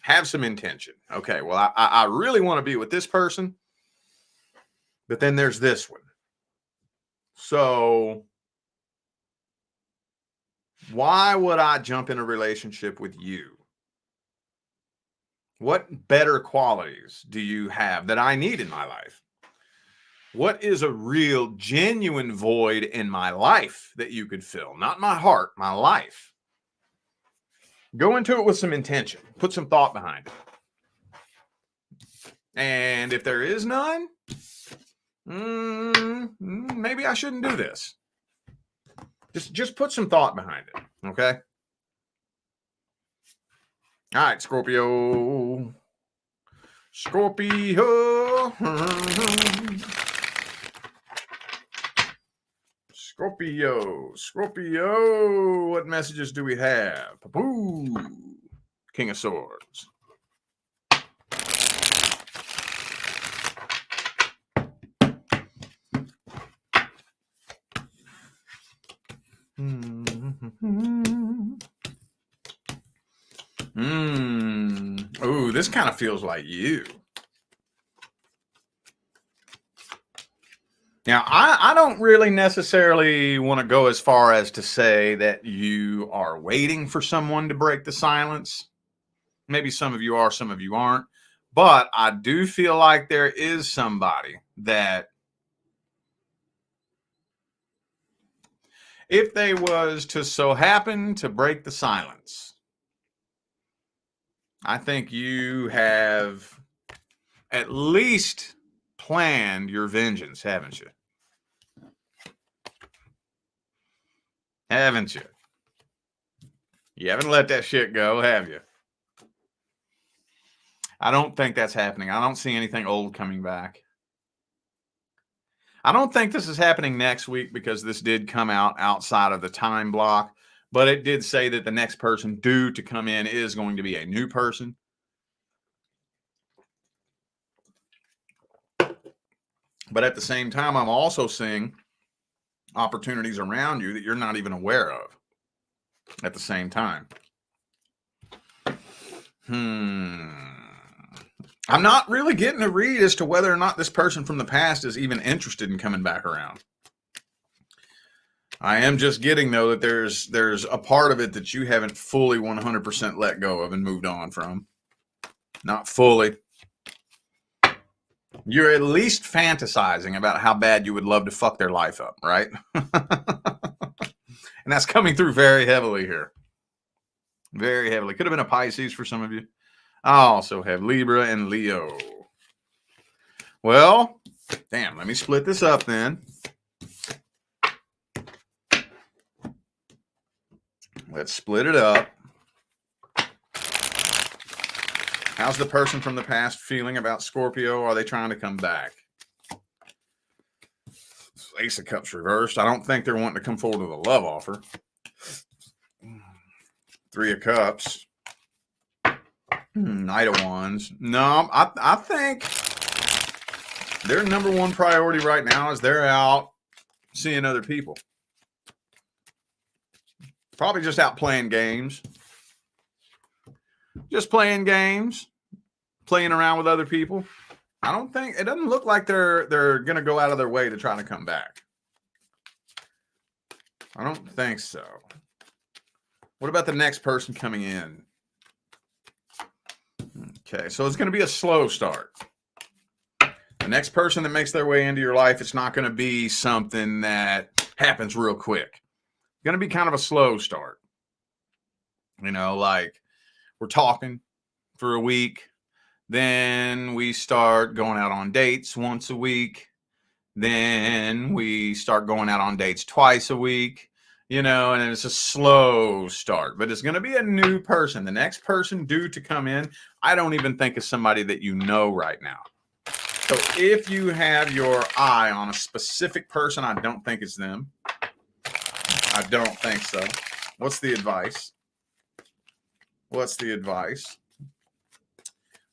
S1: Have some intention. Okay, well, I really want to be with this person, but then there's this one. So why would I jump in a relationship with you? What better qualities do you have that I need in my life? What is a real, genuine void in my life that you could fill? Not my heart, my life. Go into it with some intention. Put some thought behind it. And if there is none, maybe I shouldn't do this. Just put some thought behind it, okay? All right, Scorpio. Scorpio. Scorpio. What messages do we have? Poo. King of Swords. Ooh, this kind of feels like you. Now, I don't really necessarily want to go as far as to say that you are waiting for someone to break the silence. Maybe some of you are, some of you aren't. But I do feel like there is somebody that if they was to so happen to break the silence, I think you have at least planned your vengeance, haven't you? Haven't you? You haven't let that shit go, have you? I don't think that's happening. I don't see anything old coming back. I don't think this is happening next week because this did come out outside of the time block, but it did say that the next person due to come in is going to be a new person. But at the same time, I'm also seeing opportunities around you that you're not even aware of at the same time. I'm not really getting a read as to whether or not this person from the past is even interested in coming back around. I am just getting, though, that there's a part of it that you haven't fully 100% let go of and moved on from. Not fully. You're at least fantasizing about how bad you would love to fuck their life up, right? And that's coming through very heavily here. Very heavily. Could have been a Pisces for some of you. I also have Libra and Leo. Well, damn, let me split this up then. Let's split it up. How's the person from the past feeling about Scorpio? Are they trying to come back? Ace of Cups reversed. I don't think they're wanting to come forward with a love offer. Three of Cups. Knight of Wands. No, I think their number one priority right now is they're out seeing other people. Probably just out playing games. Just playing games. Playing around with other people. I don't think, it doesn't look like they're going to go out of their way to try to come back. I don't think so. What about the next person coming in? Okay, so it's going to be a slow start. The next person that makes their way into your life, it's not going to be something that happens real quick. It's going to be kind of a slow start. You know, like we're talking for a week. Then we start going out on dates once a week. Then we start going out on dates twice a week, you know, and it's a slow start, but it's going to be a new person. The next person due to come in, I don't even think is somebody that you know right now. So if you have your eye on a specific person, I don't think it's them. I don't think so. What's the advice? What's the advice?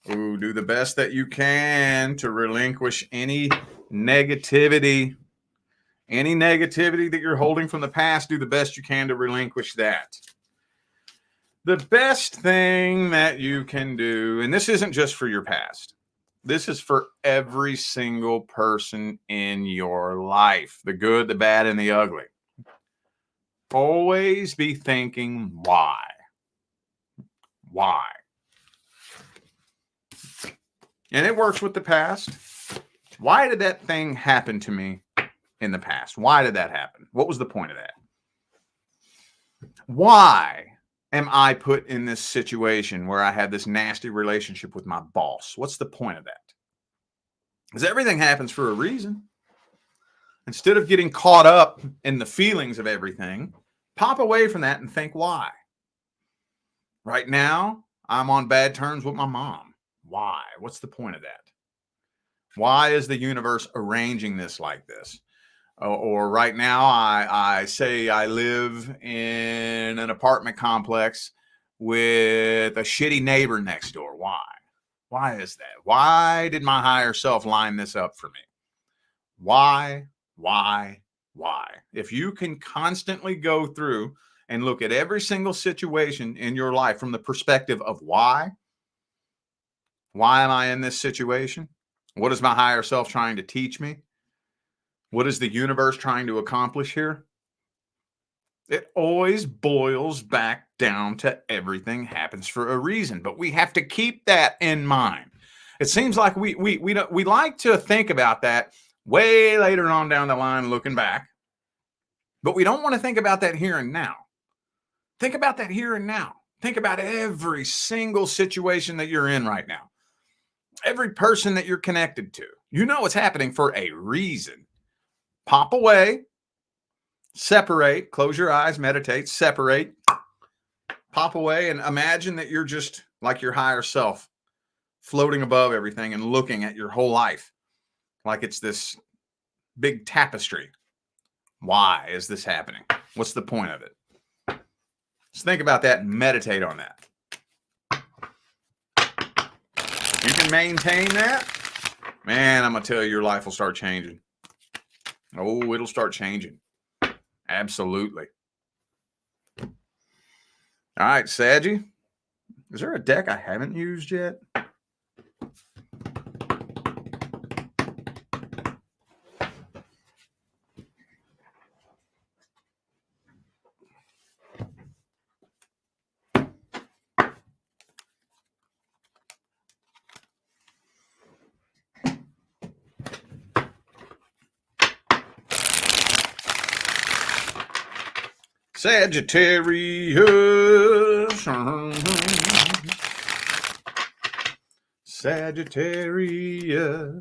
S1: Ooh, do the best that you can to relinquish any negativity. Any negativity that you're holding from the past, do the best you can to relinquish that. The best thing that you can do, and this isn't just for your past. This is for every single person in your life. The good, the bad, and the ugly. Always be thinking, why? Why? And it works with the past. Why did that thing happen to me in the past? Why did that happen? What was the point of that? Why am I put in this situation where I had this nasty relationship with my boss? What's the point of that? Because everything happens for a reason. Instead of getting caught up in the feelings of everything, pop away from that and think why. Right now, I'm on bad terms with my mom. Why? What's the point of that? Why is the universe arranging this like this? Or right now, I say I live in an apartment complex with a shitty neighbor next door. Why? Why is that? Why did my higher self line this up for me? Why? If you can constantly go through and look at every single situation in your life from the perspective of why am I in this situation? What is my higher self trying to teach me? What is the universe trying to accomplish here? It always boils back down to everything happens for a reason, but we have to keep that in mind. It seems like we like to think about that way later on down the line looking back, but we don't want to think about that here and now. Think about that here and now. Think about every single situation that you're in right now. Every person that you're connected to. You know it's happening for a reason. Pop away, separate, close your eyes, meditate, separate, pop away, and imagine that you're just like your higher self, floating above everything and looking at your whole life like it's this big tapestry. Why is this happening? What's the point of it? Just think about that and meditate on that. You can maintain that, man, I'm going to tell you, your life will start changing. Oh, it'll start changing. Absolutely. All right, Saggy. Is there a deck I haven't used yet? Sagittarius. Sagittarius.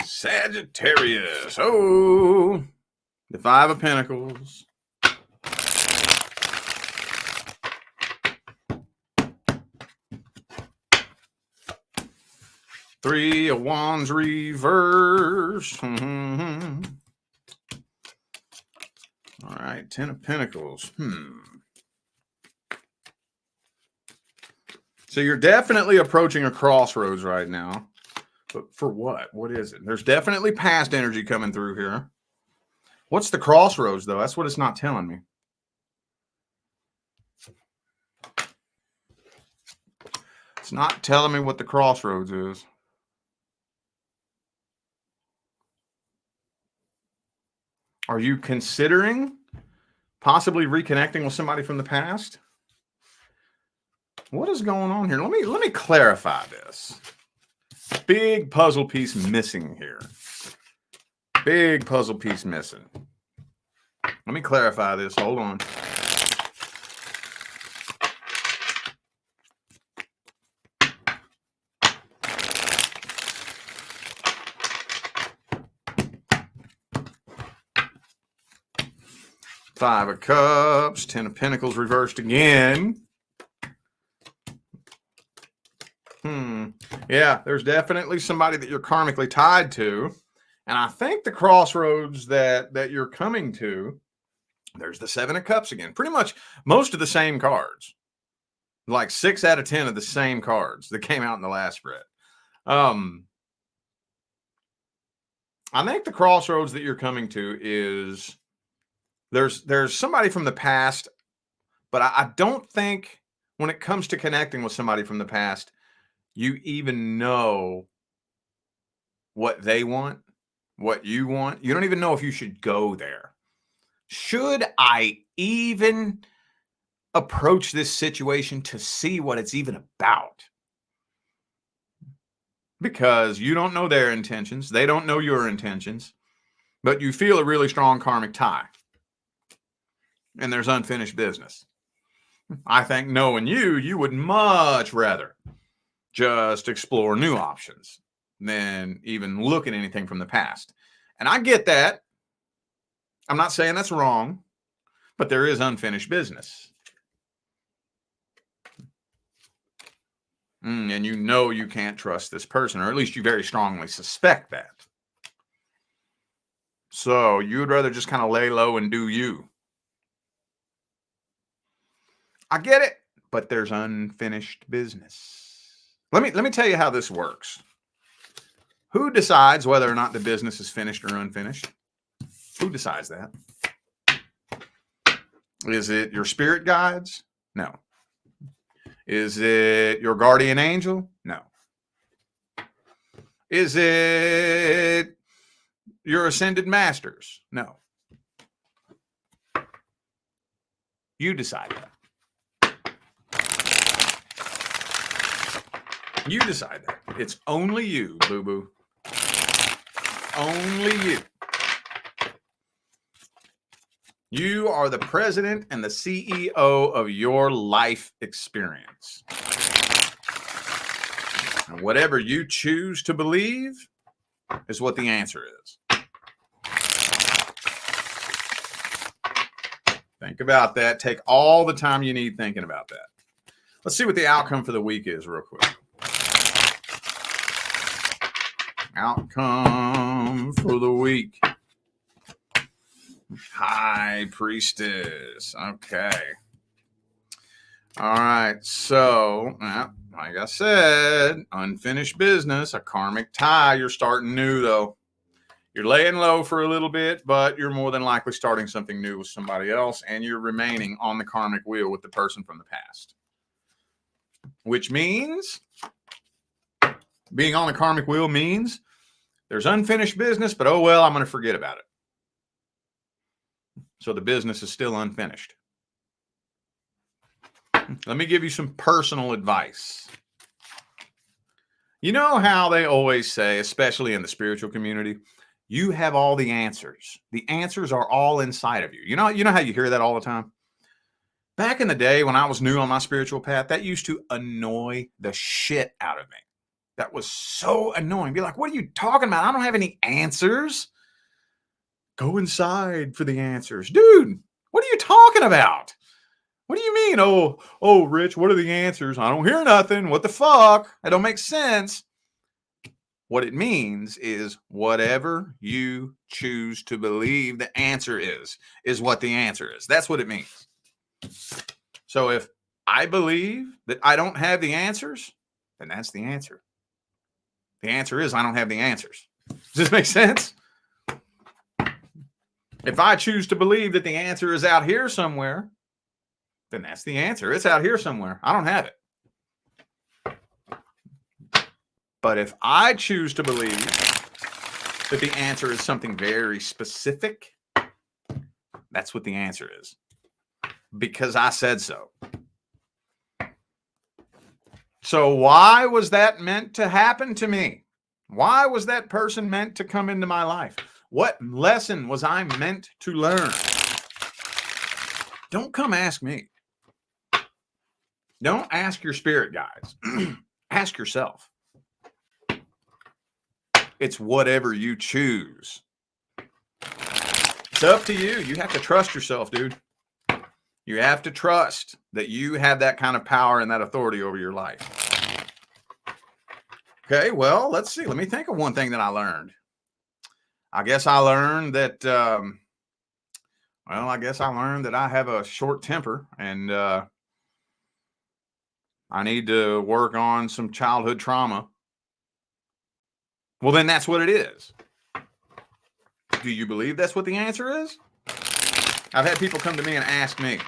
S1: Sagittarius. Oh, the Five of Pentacles. Three of Wands reversed. All right, Ten of Pentacles. So you're definitely approaching a crossroads right now. But for what? What is it? There's definitely past energy coming through here. What's the crossroads, though? That's what it's not telling me. It's not telling me what the crossroads is. Are you considering possibly reconnecting with somebody from the past? What is going on here? Let me clarify this. Big puzzle piece missing here. Big puzzle piece missing. Let me clarify this. Hold on. Five of Cups, Ten of Pentacles reversed again. Yeah, there's definitely somebody that you're karmically tied to. And I think the crossroads that you're coming to, there's the Seven of Cups again. Pretty much most of the same cards. Like 6 out of 10 of the same cards that came out in the last spread. I think the crossroads that you're coming to is there's somebody from the past, but I don't think when it comes to connecting with somebody from the past, you even know what they want, what you want. You don't even know if you should go there. Should I even approach this situation to see what it's even about? Because you don't know their intentions. They don't know your intentions. But you feel a really strong karmic tie. And there's unfinished business. I think knowing you would much rather just explore new options than even look at anything from the past. And I get that. I'm not saying that's wrong, but there is unfinished business. And you know you can't trust this person, or at least you very strongly suspect that. So you would rather just kind of lay low and do you. I get it, but there's unfinished business. Let me tell you how this works. Who decides whether or not the business is finished or unfinished? Who decides that? Is it your spirit guides? No. Is it your guardian angel? No. Is it your ascended masters? No. You decide that. You decide that. It's only you, boo-boo. Only you. You are the president and the CEO of your life experience. And whatever you choose to believe is what the answer is. Think about that. Take all the time you need thinking about that. Let's see what the outcome for the week is real quick. Outcome for the week. High Priestess. Okay. All right. So, like I said, unfinished business, a karmic tie. You're starting new, though. You're laying low for a little bit, but you're more than likely starting something new with somebody else, and you're remaining on the karmic wheel with the person from the past. Which means, being on the karmic wheel means there's unfinished business, but oh well, I'm going to forget about it. So the business is still unfinished. Let me give you some personal advice. You know how they always say, especially in the spiritual community, you have all the answers. The answers are all inside of you. You know how you hear that all the time? Back in the day when I was new on my spiritual path, that used to annoy the shit out of me. That was so annoying. Be like, what are you talking about? I don't have any answers. Go inside for the answers. Dude, what are you talking about? What do you mean? Oh, Rich, what are the answers? I don't hear nothing. What the fuck? That don't make sense. What it means is whatever you choose to believe the answer is what the answer is. That's what it means. So if I believe that I don't have the answers, then that's the answer. The answer is I don't have the answers. Does this make sense? If I choose to believe that the answer is out here somewhere, then that's the answer. It's out here somewhere. I don't have it. But if I choose to believe that the answer is something very specific, that's what the answer is. Because I said so. So why was that meant to happen to me? Why was that person meant to come into my life? What lesson was I meant to learn? Don't come ask me. Don't ask your spirit guides. Ask yourself. It's whatever you choose. It's up to you. You have to trust yourself, dude. You have to trust that you have that kind of power and that authority over your life. Okay, well, let's see. Let me think of one thing that I learned. I guess I learned that, I have a short temper, and I need to work on some childhood trauma. Well, then that's what it is. Do you believe that's what the answer is? I've had people come to me and ask me.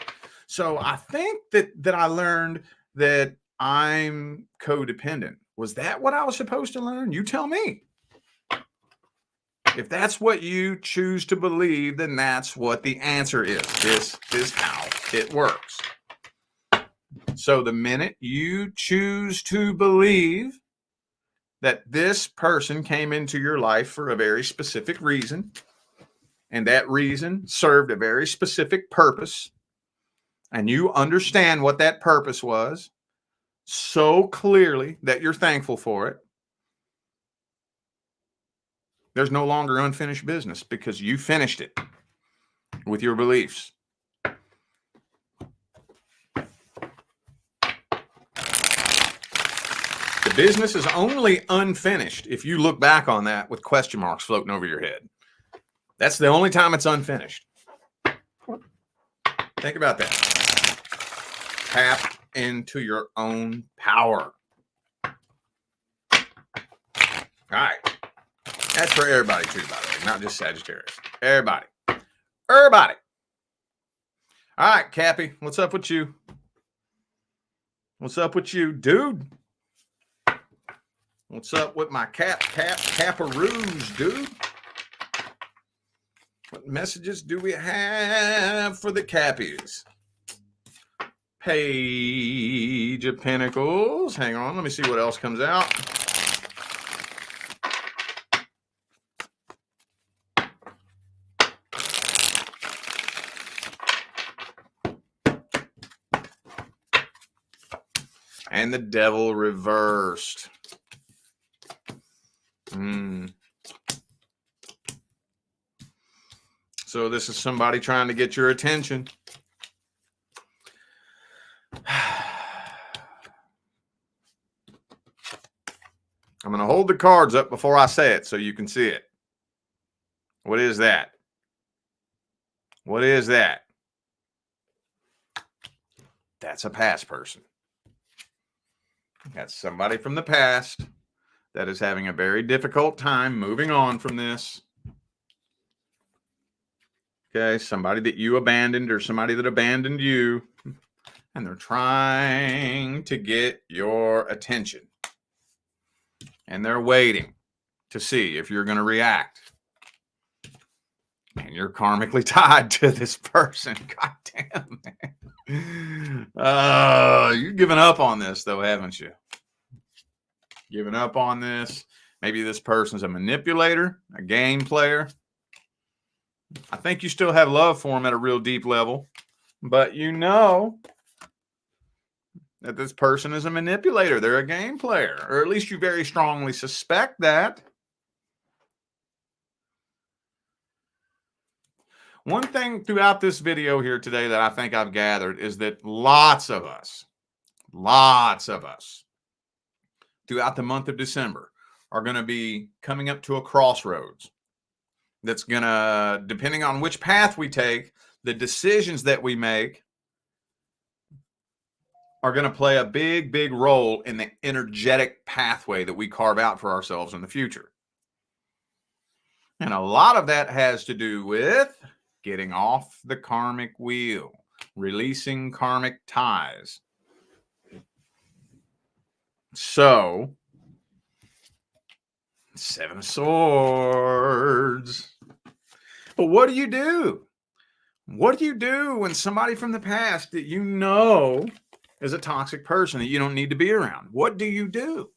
S1: So I think that I learned that I'm codependent. Was that what I was supposed to learn? You tell me. If that's what you choose to believe, then that's what the answer is. This is how it works. So the minute you choose to believe that this person came into your life for a very specific reason, and that reason served a very specific purpose, and you understand what that purpose was so clearly that you're thankful for it, there's no longer unfinished business because you finished it with your beliefs. The business is only unfinished if you look back on that with question marks floating over your head. That's the only time it's unfinished. Think about that. Tap into your own power. All right. That's for everybody too, by the way, not just Sagittarius. Everybody. Everybody. All right, Cappy, what's up with you? What's up with you, dude? What's up with my Caparoos, dude? What messages do we have for the Cappies? Page of Pentacles. Hang on, let me see what else comes out. And the Devil reversed. So this is somebody trying to get your attention. I'm going to hold the cards up before I say it so you can see it. What is that? What is that? That's a past person. That's somebody from the past that is having a very difficult time moving on from this. Okay, somebody that you abandoned or somebody that abandoned you, and they're trying to get your attention. And they're waiting to see if you're going to react. And you're karmically tied to this person. God damn, man. You've given up on this, though, haven't you? Given up on this. Maybe this person's a manipulator, a game player. I think you still have love for him at a real deep level. But you know that this person is a manipulator. They're a game player. Or at least you very strongly suspect that. One thing throughout this video here today that I think I've gathered is that lots of us, throughout the month of December, are going to be coming up to a crossroads. That's going to, depending on which path we take, the decisions that we make are going to play a big, big role in the energetic pathway that we carve out for ourselves in the future. And a lot of that has to do with getting off the karmic wheel, releasing karmic ties. So, Seven of Swords. But what do you do? What do you do when somebody from the past that you know is a toxic person that you don't need to be around? What do you do?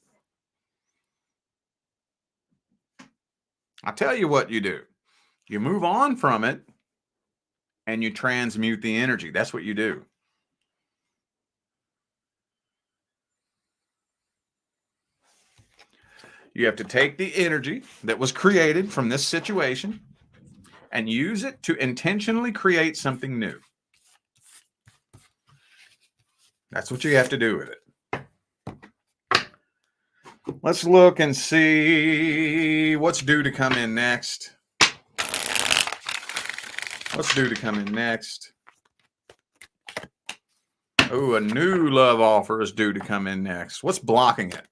S1: I'll tell you what you do. You move on from it and you transmute the energy. That's what you do. You have to take the energy that was created from this situation and use it to intentionally create something new. That's what you have to do with it. Let's look and see what's due to come in next. What's due to come in next? Oh, a new love offer is due to come in next. What's blocking it?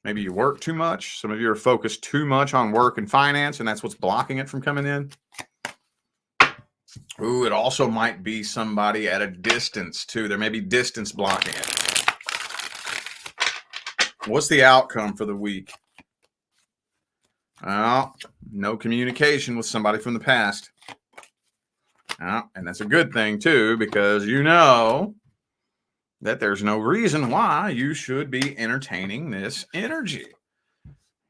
S1: Maybe you work too much. Some of you are focused too much on work and finance, and that's what's blocking it from coming in. Ooh, it also might be somebody at a distance, too. There may be distance blocking it. What's the outcome for the week? Oh, no communication with somebody from the past. Oh, and that's a good thing, too, because you know that there's no reason why you should be entertaining this energy.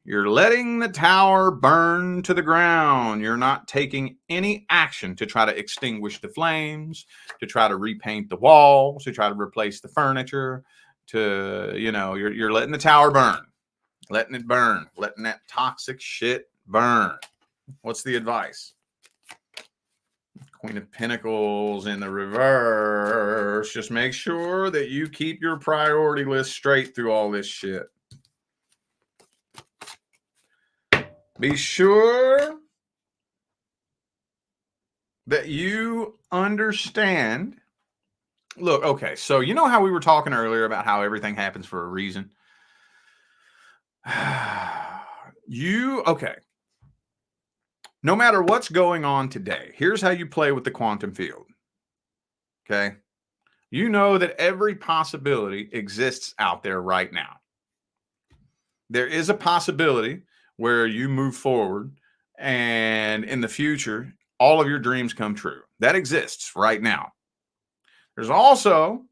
S1: You're letting the tower burn to the ground. You're not taking any action to try to extinguish the flames, to try to repaint the walls, to try to replace the furniture, you're letting the tower burn, letting it burn, letting that toxic shit burn. What's the advice? Queen of Pentacles in the reverse. Just make sure that you keep your priority list straight through all this shit. Be sure that you understand. Look, okay, so you know how we were talking earlier about how everything happens for a reason? Okay. No matter what's going on today, here's how you play with the quantum field. Okay? You know that every possibility exists out there right now. There is a possibility where you move forward and in the future, all of your dreams come true. That exists right now. There's also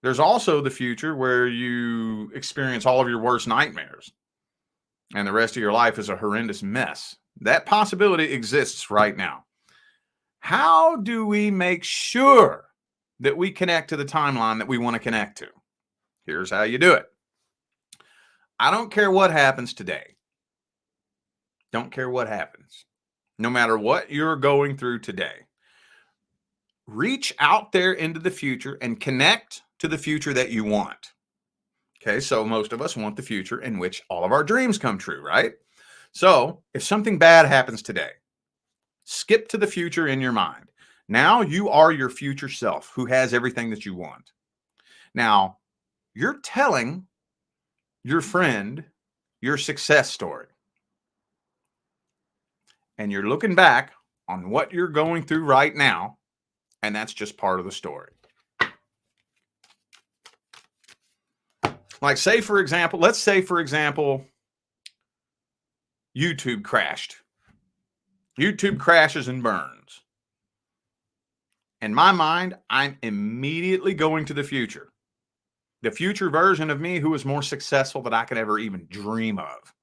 S1: the future where you experience all of your worst nightmares and the rest of your life is a horrendous mess. That possibility exists right now. How do we make sure that we connect to the timeline that we want to connect to? Here's how you do it. I don't care what happens today. Don't care what happens. No matter what you're going through today, reach out there into the future and connect to the future that you want. Okay, so most of us want the future in which all of our dreams come true, right? So if something bad happens today, skip to the future in your mind. Now you are your future self who has everything that you want. Now you're telling your friend your success story. And you're looking back on what you're going through right now. And that's just part of the story. Like let's say, for example, YouTube crashed. YouTube crashes and burns. In my mind, I'm immediately going to the future. The future version of me who is more successful than I could ever even dream of.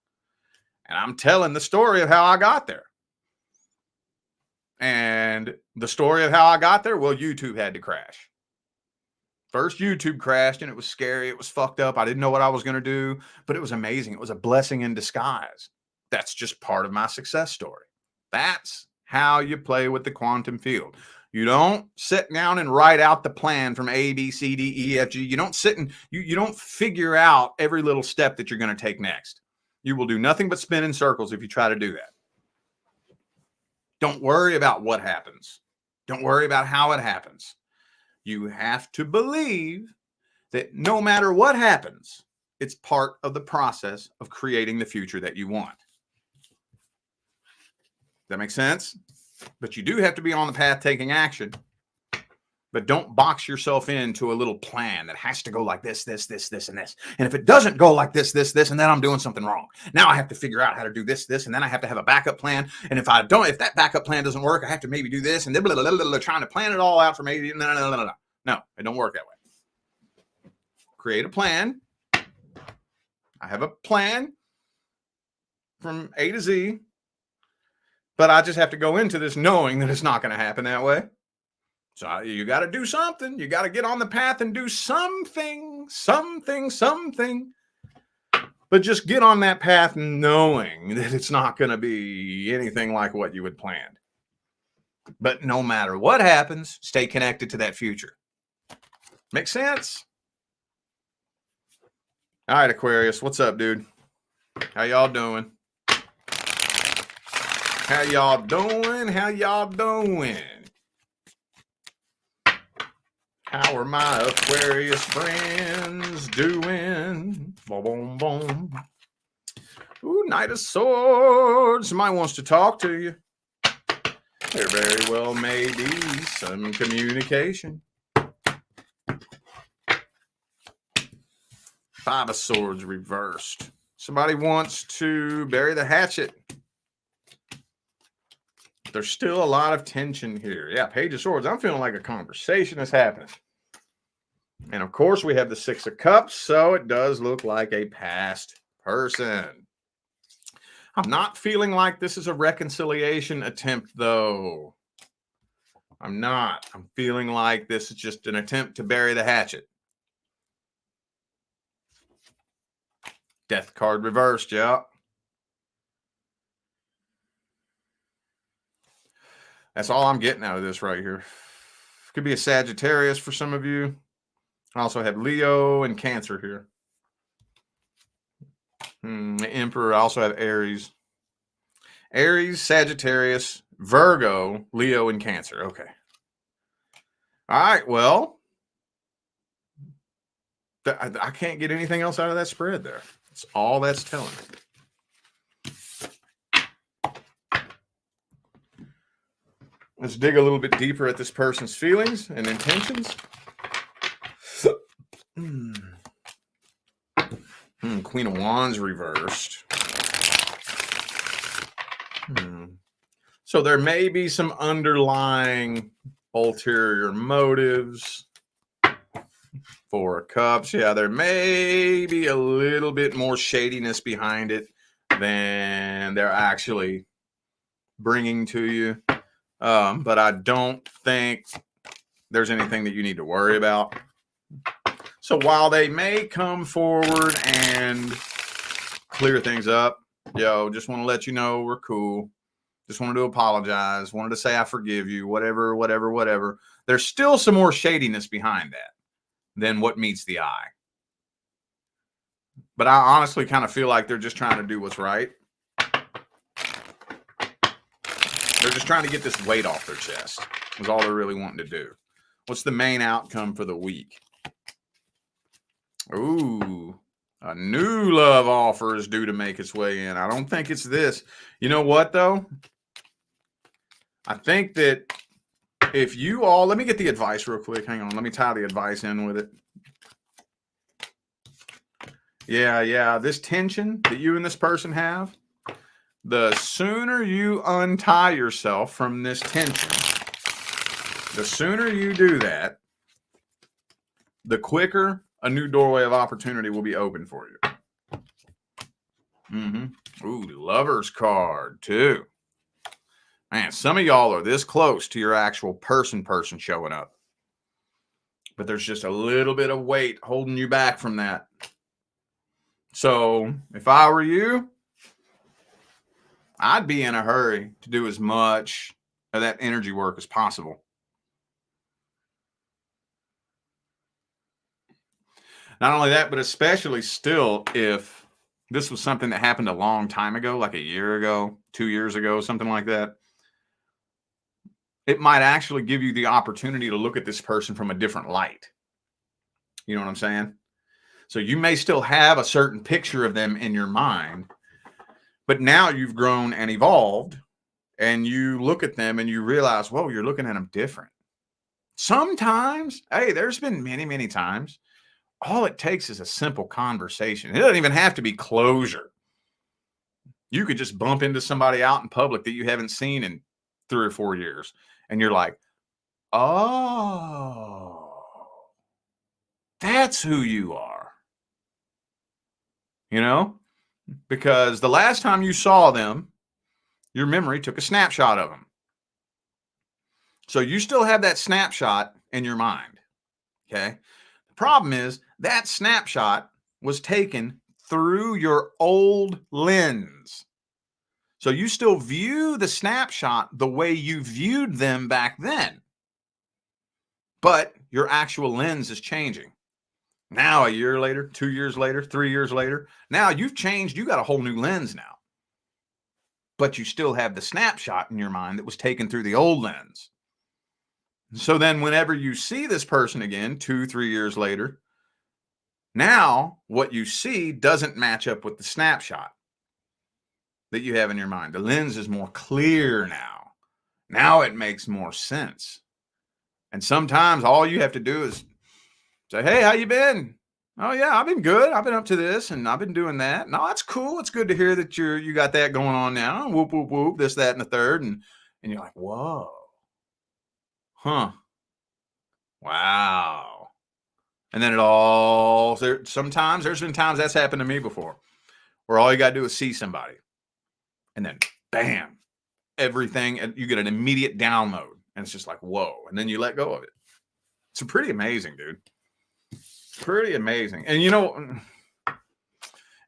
S1: And I'm telling the story of how I got there. And the story of how I got there, well, YouTube had to crash. First, YouTube crashed and it was scary. It was fucked up. I didn't know what I was going to do, but it was amazing. It was a blessing in disguise. That's just part of my success story. That's how you play with the quantum field. You don't sit down and write out the plan from A, B, C, D, E, F, G. You don't sit and you don't figure out every little step that you're going to take next. You will do nothing but spin in circles if you try to do that. Don't worry about what happens. Don't worry about how it happens. You have to believe that no matter what happens, it's part of the process of creating the future that you want. That makes sense? But you do have to be on the path taking action. But don't box yourself into a little plan that has to go like this, this, this, this, and this. And if it doesn't go like this, this, this, and then I'm doing something wrong. Now I have to figure out how to do this, this, and then I have to have a backup plan. And if that backup plan doesn't work, I have to maybe do this, and then blah, blah, blah, blah, trying to plan it all out for maybe. No, it don't work that way. Create a plan. I have a plan from A to Z. But I just have to go into this knowing that it's not going to happen that way. So you got to do something. You got to get on the path and do something. But just get on that path knowing that it's not going to be anything like what you had planned. But no matter what happens, stay connected to that future. Make sense? All right, Aquarius, what's up, dude? How y'all doing? How y'all doing? How y'all doing? How are my Aquarius friends doing? Boom, boom, boom. Ooh, Knight of Swords. Somebody wants to talk to you. There very well may be some communication. Five of Swords reversed. Somebody wants to bury the hatchet. There's still a lot of tension here. Yeah, Page of Swords. I'm feeling like a conversation is happening. And of course, we have the Six of Cups, so it does look like a past person. I'm not feeling like this is a reconciliation attempt, though. I'm not. I'm feeling like this is just an attempt to bury the hatchet. Death card reversed, yeah. That's all I'm getting out of this right here. Could be a Sagittarius for some of you. I also have Leo and Cancer here. The Emperor. I also have Aries. Aries, Sagittarius, Virgo, Leo, and Cancer. Okay. All right. Well, I can't get anything else out of that spread there. That's all that's telling me. Let's dig a little bit deeper at this person's feelings and intentions. Queen of Wands reversed. So there may be some underlying ulterior motives. Four of Cups. Yeah, there may be a little bit more shadiness behind it than they're actually bringing to you. But I don't think there's anything that you need to worry about. So while they may come forward and clear things up, just want to let you know we're cool. Just wanted to apologize. Wanted to say I forgive you, whatever. There's still some more shadiness behind that than what meets the eye. But I honestly kind of feel like they're just trying to do what's right. They're just trying to get this weight off their chest. Is all they're really wanting to do. What's the main outcome for the week? Ooh, a new love offer is due to make its way in. I don't think it's this. You know what, though? I think that if you all... Let me get the advice real quick. Hang on. Let me tie the advice in with it. Yeah. This tension that you and this person have, the sooner you untie yourself from this tension, the sooner you do that, the quicker a new doorway of opportunity will be open for you. Ooh, the Lover's card, too. Man, some of y'all are this close to your actual person showing up. But there's just a little bit of weight holding you back from that. So, if I were you, I'd be in a hurry to do as much of that energy work as possible. Not only that, but especially still if this was something that happened a long time ago, like a year ago, 2 years ago, something like that, it might actually give you the opportunity to look at this person from a different light. You know what I'm saying? So you may still have a certain picture of them in your mind, but now you've grown and evolved, and you look at them and you realize, whoa, you're looking at them different. Sometimes, hey, there's been many, many times, all it takes is a simple conversation. It doesn't even have to be closure. You could just bump into somebody out in public that you haven't seen in 3 or 4 years, and you're like, oh, that's who you are. You know, because the last time you saw them, your memory took a snapshot of them. So you still have that snapshot in your mind. Okay. The problem is that snapshot was taken through your old lens. So you still view the snapshot the way you viewed them back then, but your actual lens is changing. Now, a year later, 2 years later, 3 years later, now you've changed. You got a whole new lens now, but you still have the snapshot in your mind that was taken through the old lens. So then whenever you see this person again, 2, 3 years later, now what you see doesn't match up with the snapshot that you have in your mind. The lens is more clear now. Now it makes more sense. And sometimes all you have to do is say, hey, how you been? Oh yeah, I've been good. I've been up to this and I've been doing that. No, that's cool. It's good to hear that you got that going on now. Whoop, whoop, whoop, this, that, and the third. And you're like, whoa. Huh. Wow. And then sometimes there's been times that's happened to me before, where all you got to do is see somebody. And then bam, everything, and you get an immediate download. And it's just like, whoa. And then you let go of it. It's pretty amazing, dude. Pretty amazing. And you know,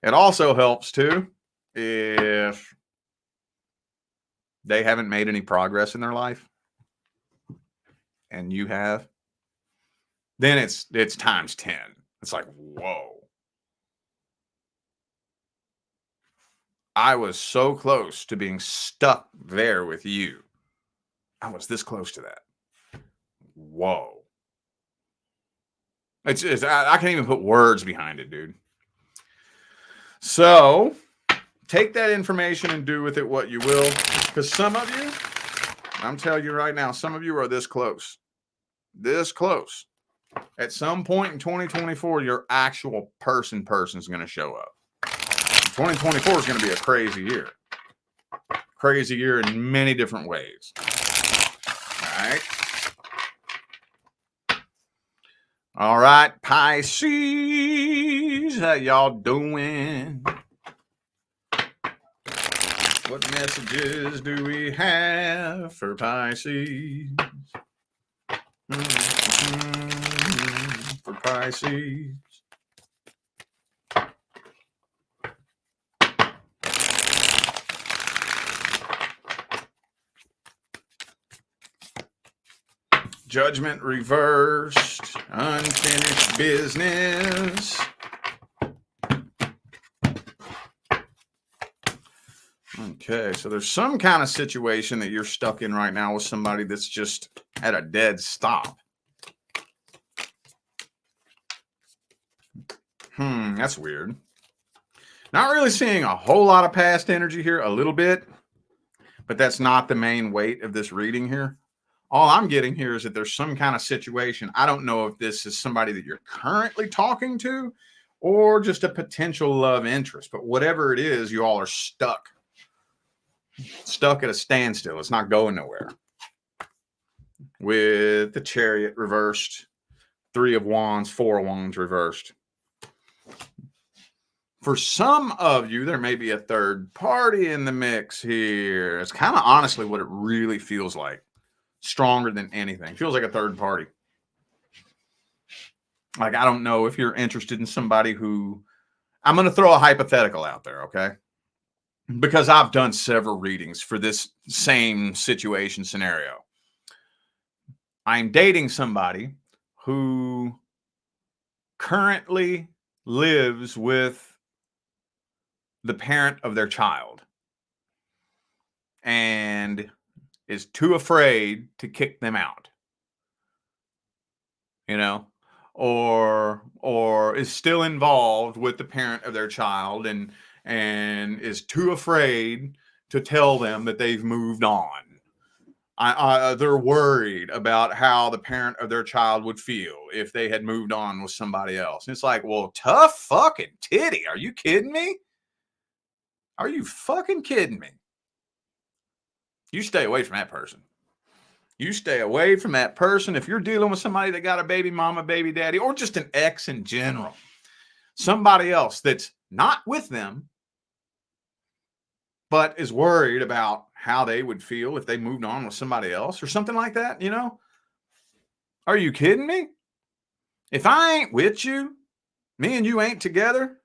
S1: it also helps too if they haven't made any progress in their life and you have, then it's times 10. It's like, whoa. I was so close to being stuck there with you. I was this close to that. Whoa. I can't even put words behind it, dude. So take that information and do with it what you will. Because some of you, I'm telling you right now, some of you are this close. This close. At some point in 2024, your actual person is going to show up. 2024 is going to be a crazy year. Crazy year in many different ways. All right. All right, Pisces, how y'all doing? What messages do we have for Pisces? For Pisces. Judgment reversed, unfinished business. Okay, so there's some kind of situation that you're stuck in right now with somebody that's just at a dead stop. That's weird. Not really seeing a whole lot of past energy here, a little bit, but that's not the main weight of this reading here. All I'm getting here is that there's some kind of situation. I don't know if this is somebody that you're currently talking to or just a potential love interest, but whatever it is, you all are stuck at a standstill. It's not going nowhere. With the Chariot reversed, 3 of Wands, 4 of Wands reversed. For some of you, there may be a third party in the mix here. It's kind of honestly what it really feels like. Stronger than anything. It feels like a third party. Like, I don't know if you're interested in somebody who, I'm going to throw a hypothetical out there, okay? Because I've done several readings for this same situation scenario. I'm dating somebody who currently lives with the parent of their child and is too afraid to kick them out, you know, or is still involved with the parent of their child and is too afraid to tell them that they've moved on. They're worried about how the parent of their child would feel if they had moved on with somebody else. And it's like, well, tough fucking titty. Are you kidding me? Are you fucking kidding me? You stay away from that person. You stay away from that person. If you're dealing with somebody that got a baby mama, baby daddy, or just an ex in general, somebody else that's not with them, but is worried about how they would feel if they moved on with somebody else or something like that, you know? Are you kidding me? If I ain't with you, me and you ain't together,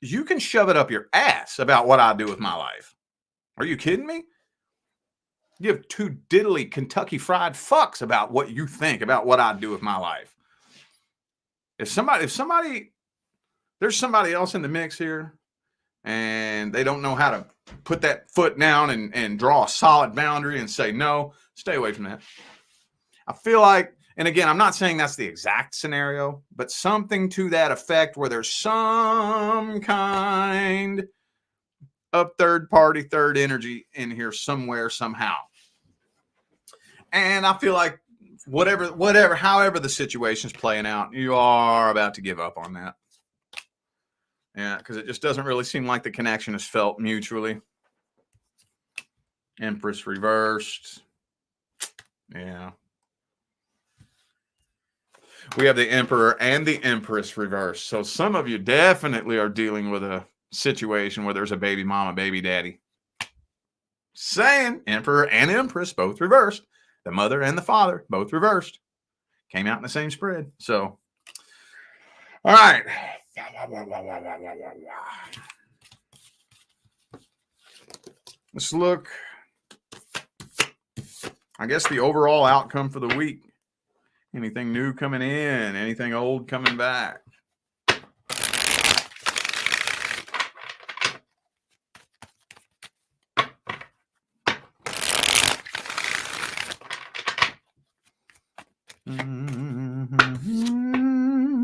S1: you can shove it up your ass about what I do with my life. Are you kidding me? You have two diddly Kentucky fried fucks about what you think about what I do with my life. If somebody, there's somebody else in the mix here and they don't know how to put that foot down and draw a solid boundary and say, no, stay away from that. I feel like, and again, I'm not saying that's the exact scenario, but something to that effect where there's some kind of third party, third energy in here somewhere, somehow. And I feel like however the situation's playing out, you are about to give up on that. Yeah, because it just doesn't really seem like the connection is felt mutually. Empress reversed. Yeah. We have the Emperor and the Empress reversed. So some of you definitely are dealing with a situation where there's a baby mama, baby daddy. Saying Emperor and Empress both reversed. The mother and the father both reversed. Came out in the same spread. So, all right. Let's look, I guess, the overall outcome for the week. Anything new coming in? Anything old coming back?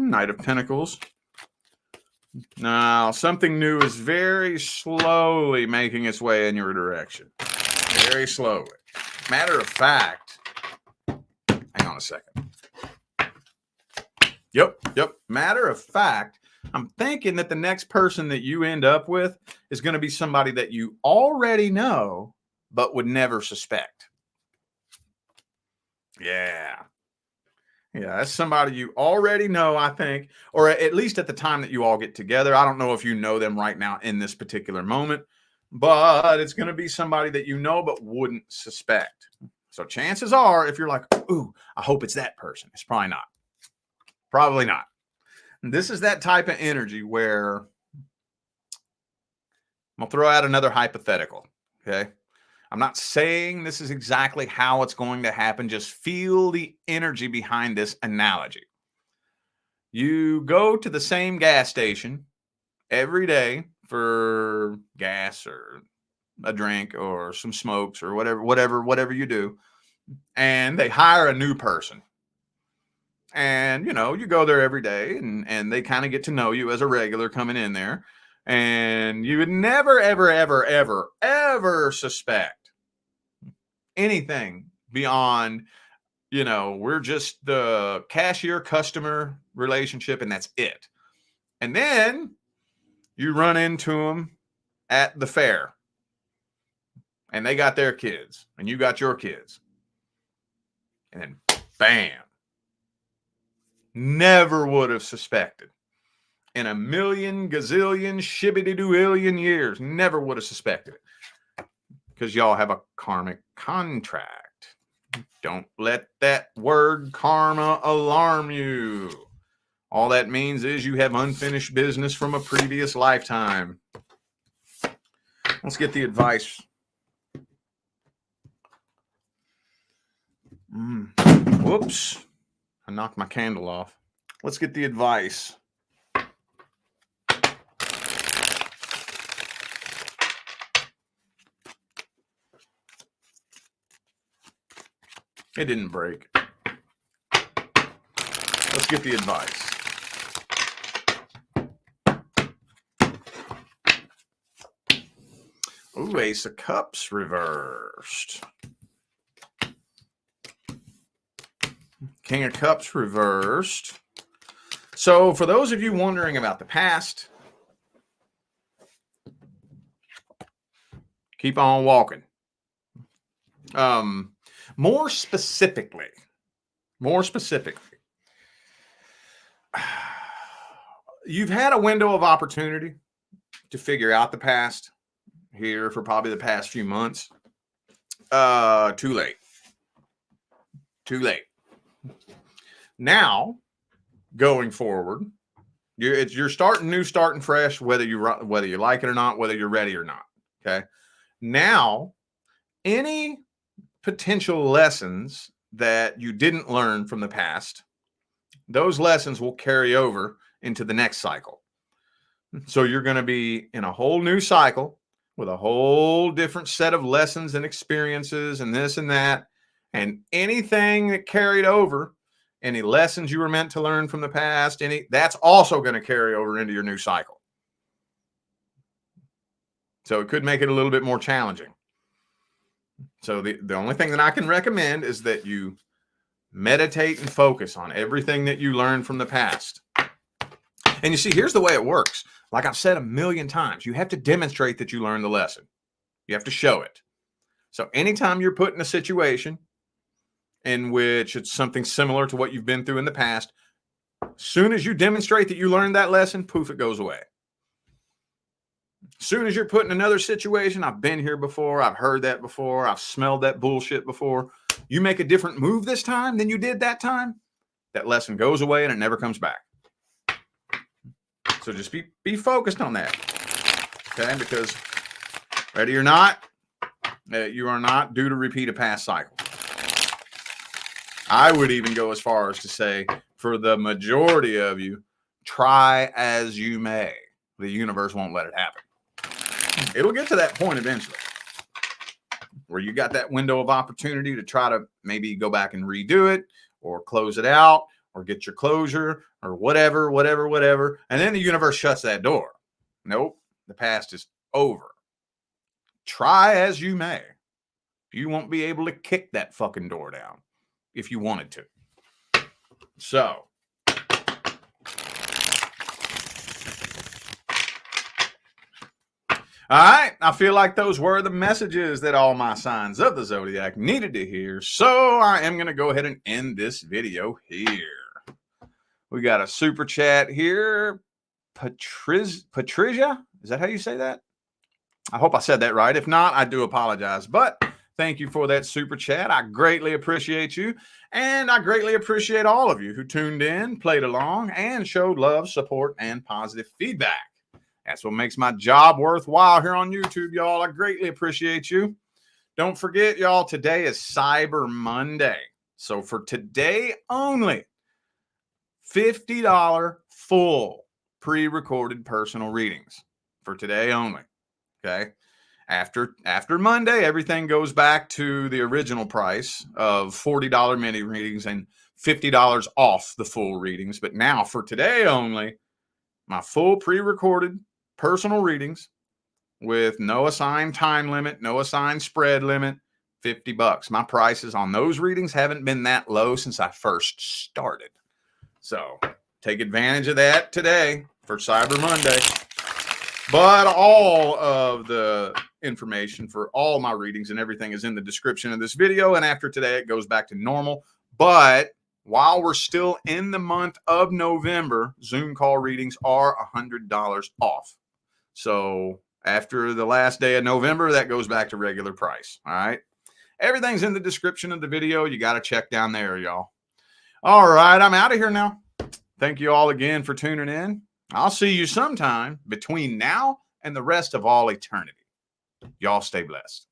S1: Knight of Pentacles. Now, something new is very slowly making its way in your direction. Very slowly. Matter of fact, hang on a second. Yep. Matter of fact, I'm thinking that the next person that you end up with is going to be somebody that you already know, but would never suspect. Yeah, that's somebody you already know, I think, or at least at the time that you all get together. I don't know if you know them right now in this particular moment, but it's going to be somebody that you know but wouldn't suspect. So chances are, if you're like, ooh, I hope it's that person, it's probably not. Probably not. And this is that type of energy where I'm going to throw out another hypothetical, okay? I'm not saying this is exactly how it's going to happen. Just feel the energy behind this analogy. You go to the same gas station every day for gas or a drink or some smokes or whatever you do, and they hire a new person. And, you know, you go there every day and they kind of get to know you as a regular coming in there. And you would never, ever suspect anything beyond, you know, we're just the cashier customer relationship and that's it. And then you run into them at the fair and they got their kids and you got your kids. And then bam. Never would have suspected. In a million, gazillion, shibbity-doo-illion years, never would have suspected it. Because y'all have a karmic contract. Don't let that word karma alarm you. All that means is you have unfinished business from a previous lifetime. Let's get the advice. Whoops. I knocked my candle off. Let's get the advice. It didn't break. Let's get the advice. Ooh, Ace of Cups reversed. King of Cups reversed. So for those of you wondering about the past, keep on walking. More specifically, you've had a window of opportunity to figure out the past here for probably the past few months. Too late. Now, going forward, you're starting new, starting fresh, whether you like it or not, whether you're ready or not. Okay. Now, any potential lessons that you didn't learn from the past, those lessons will carry over into the next cycle. So you're going to be in a whole new cycle with a whole different set of lessons and experiences and this and that. And anything that carried over, any lessons you were meant to learn from the past, that's also going to carry over into your new cycle. So it could make it a little bit more challenging. So the only thing that I can recommend is that you meditate and focus on everything that you learned from the past. And you see, here's the way it works. Like I've said a million times, you have to demonstrate that you learned the lesson. You have to show it. So anytime you're put in a situation in which it's something similar to what you've been through in the past, as soon as you demonstrate that you learned that lesson, poof, it goes away. As soon as you're put in another situation, I've been here before, I've heard that before, I've smelled that bullshit before. You make a different move this time than you did that time, that lesson goes away and it never comes back. So just be focused on that. Okay, because ready or not, you are not due to repeat a past cycle. I would even go as far as to say, for the majority of you, try as you may, the universe won't let it happen. It'll get to that point eventually where you got that window of opportunity to try to maybe go back and redo it or close it out or get your closure or whatever. And then the universe shuts that door. Nope, the past is over. Try as you may. You won't be able to kick that fucking door down if you wanted to. So, all right, I feel like those were the messages that all my signs of the zodiac needed to hear. So I am going to go ahead and end this video here. We got a super chat here. Patricia, is that how you say that? I hope I said that right. If not, I do apologize. But thank you for that super chat. I greatly appreciate you. And I greatly appreciate all of you who tuned in, played along, and showed love, support, and positive feedback. That's what makes my job worthwhile here on YouTube, y'all. I greatly appreciate you. Don't forget, y'all, today is Cyber Monday. So for today only, $50 full pre-recorded personal readings for today only. Okay. After Monday, everything goes back to the original price of $40 mini readings and $50 off the full readings. But now for today only, my full pre-recorded personal readings with no assigned time limit, no assigned spread limit, $50. My prices on those readings haven't been that low since I first started. So take advantage of that today for Cyber Monday. But all of the information for all my readings and everything is in the description of this video. And after today, it goes back to normal. But while we're still in the month of November, Zoom call readings are $100 off. So after the last day of November, that goes back to regular price. All right. Everything's in the description of the video. You got to check down there, y'all. All right. I'm out of here now. Thank you all again for tuning in. I'll see you sometime between now and the rest of all eternity. Y'all stay blessed.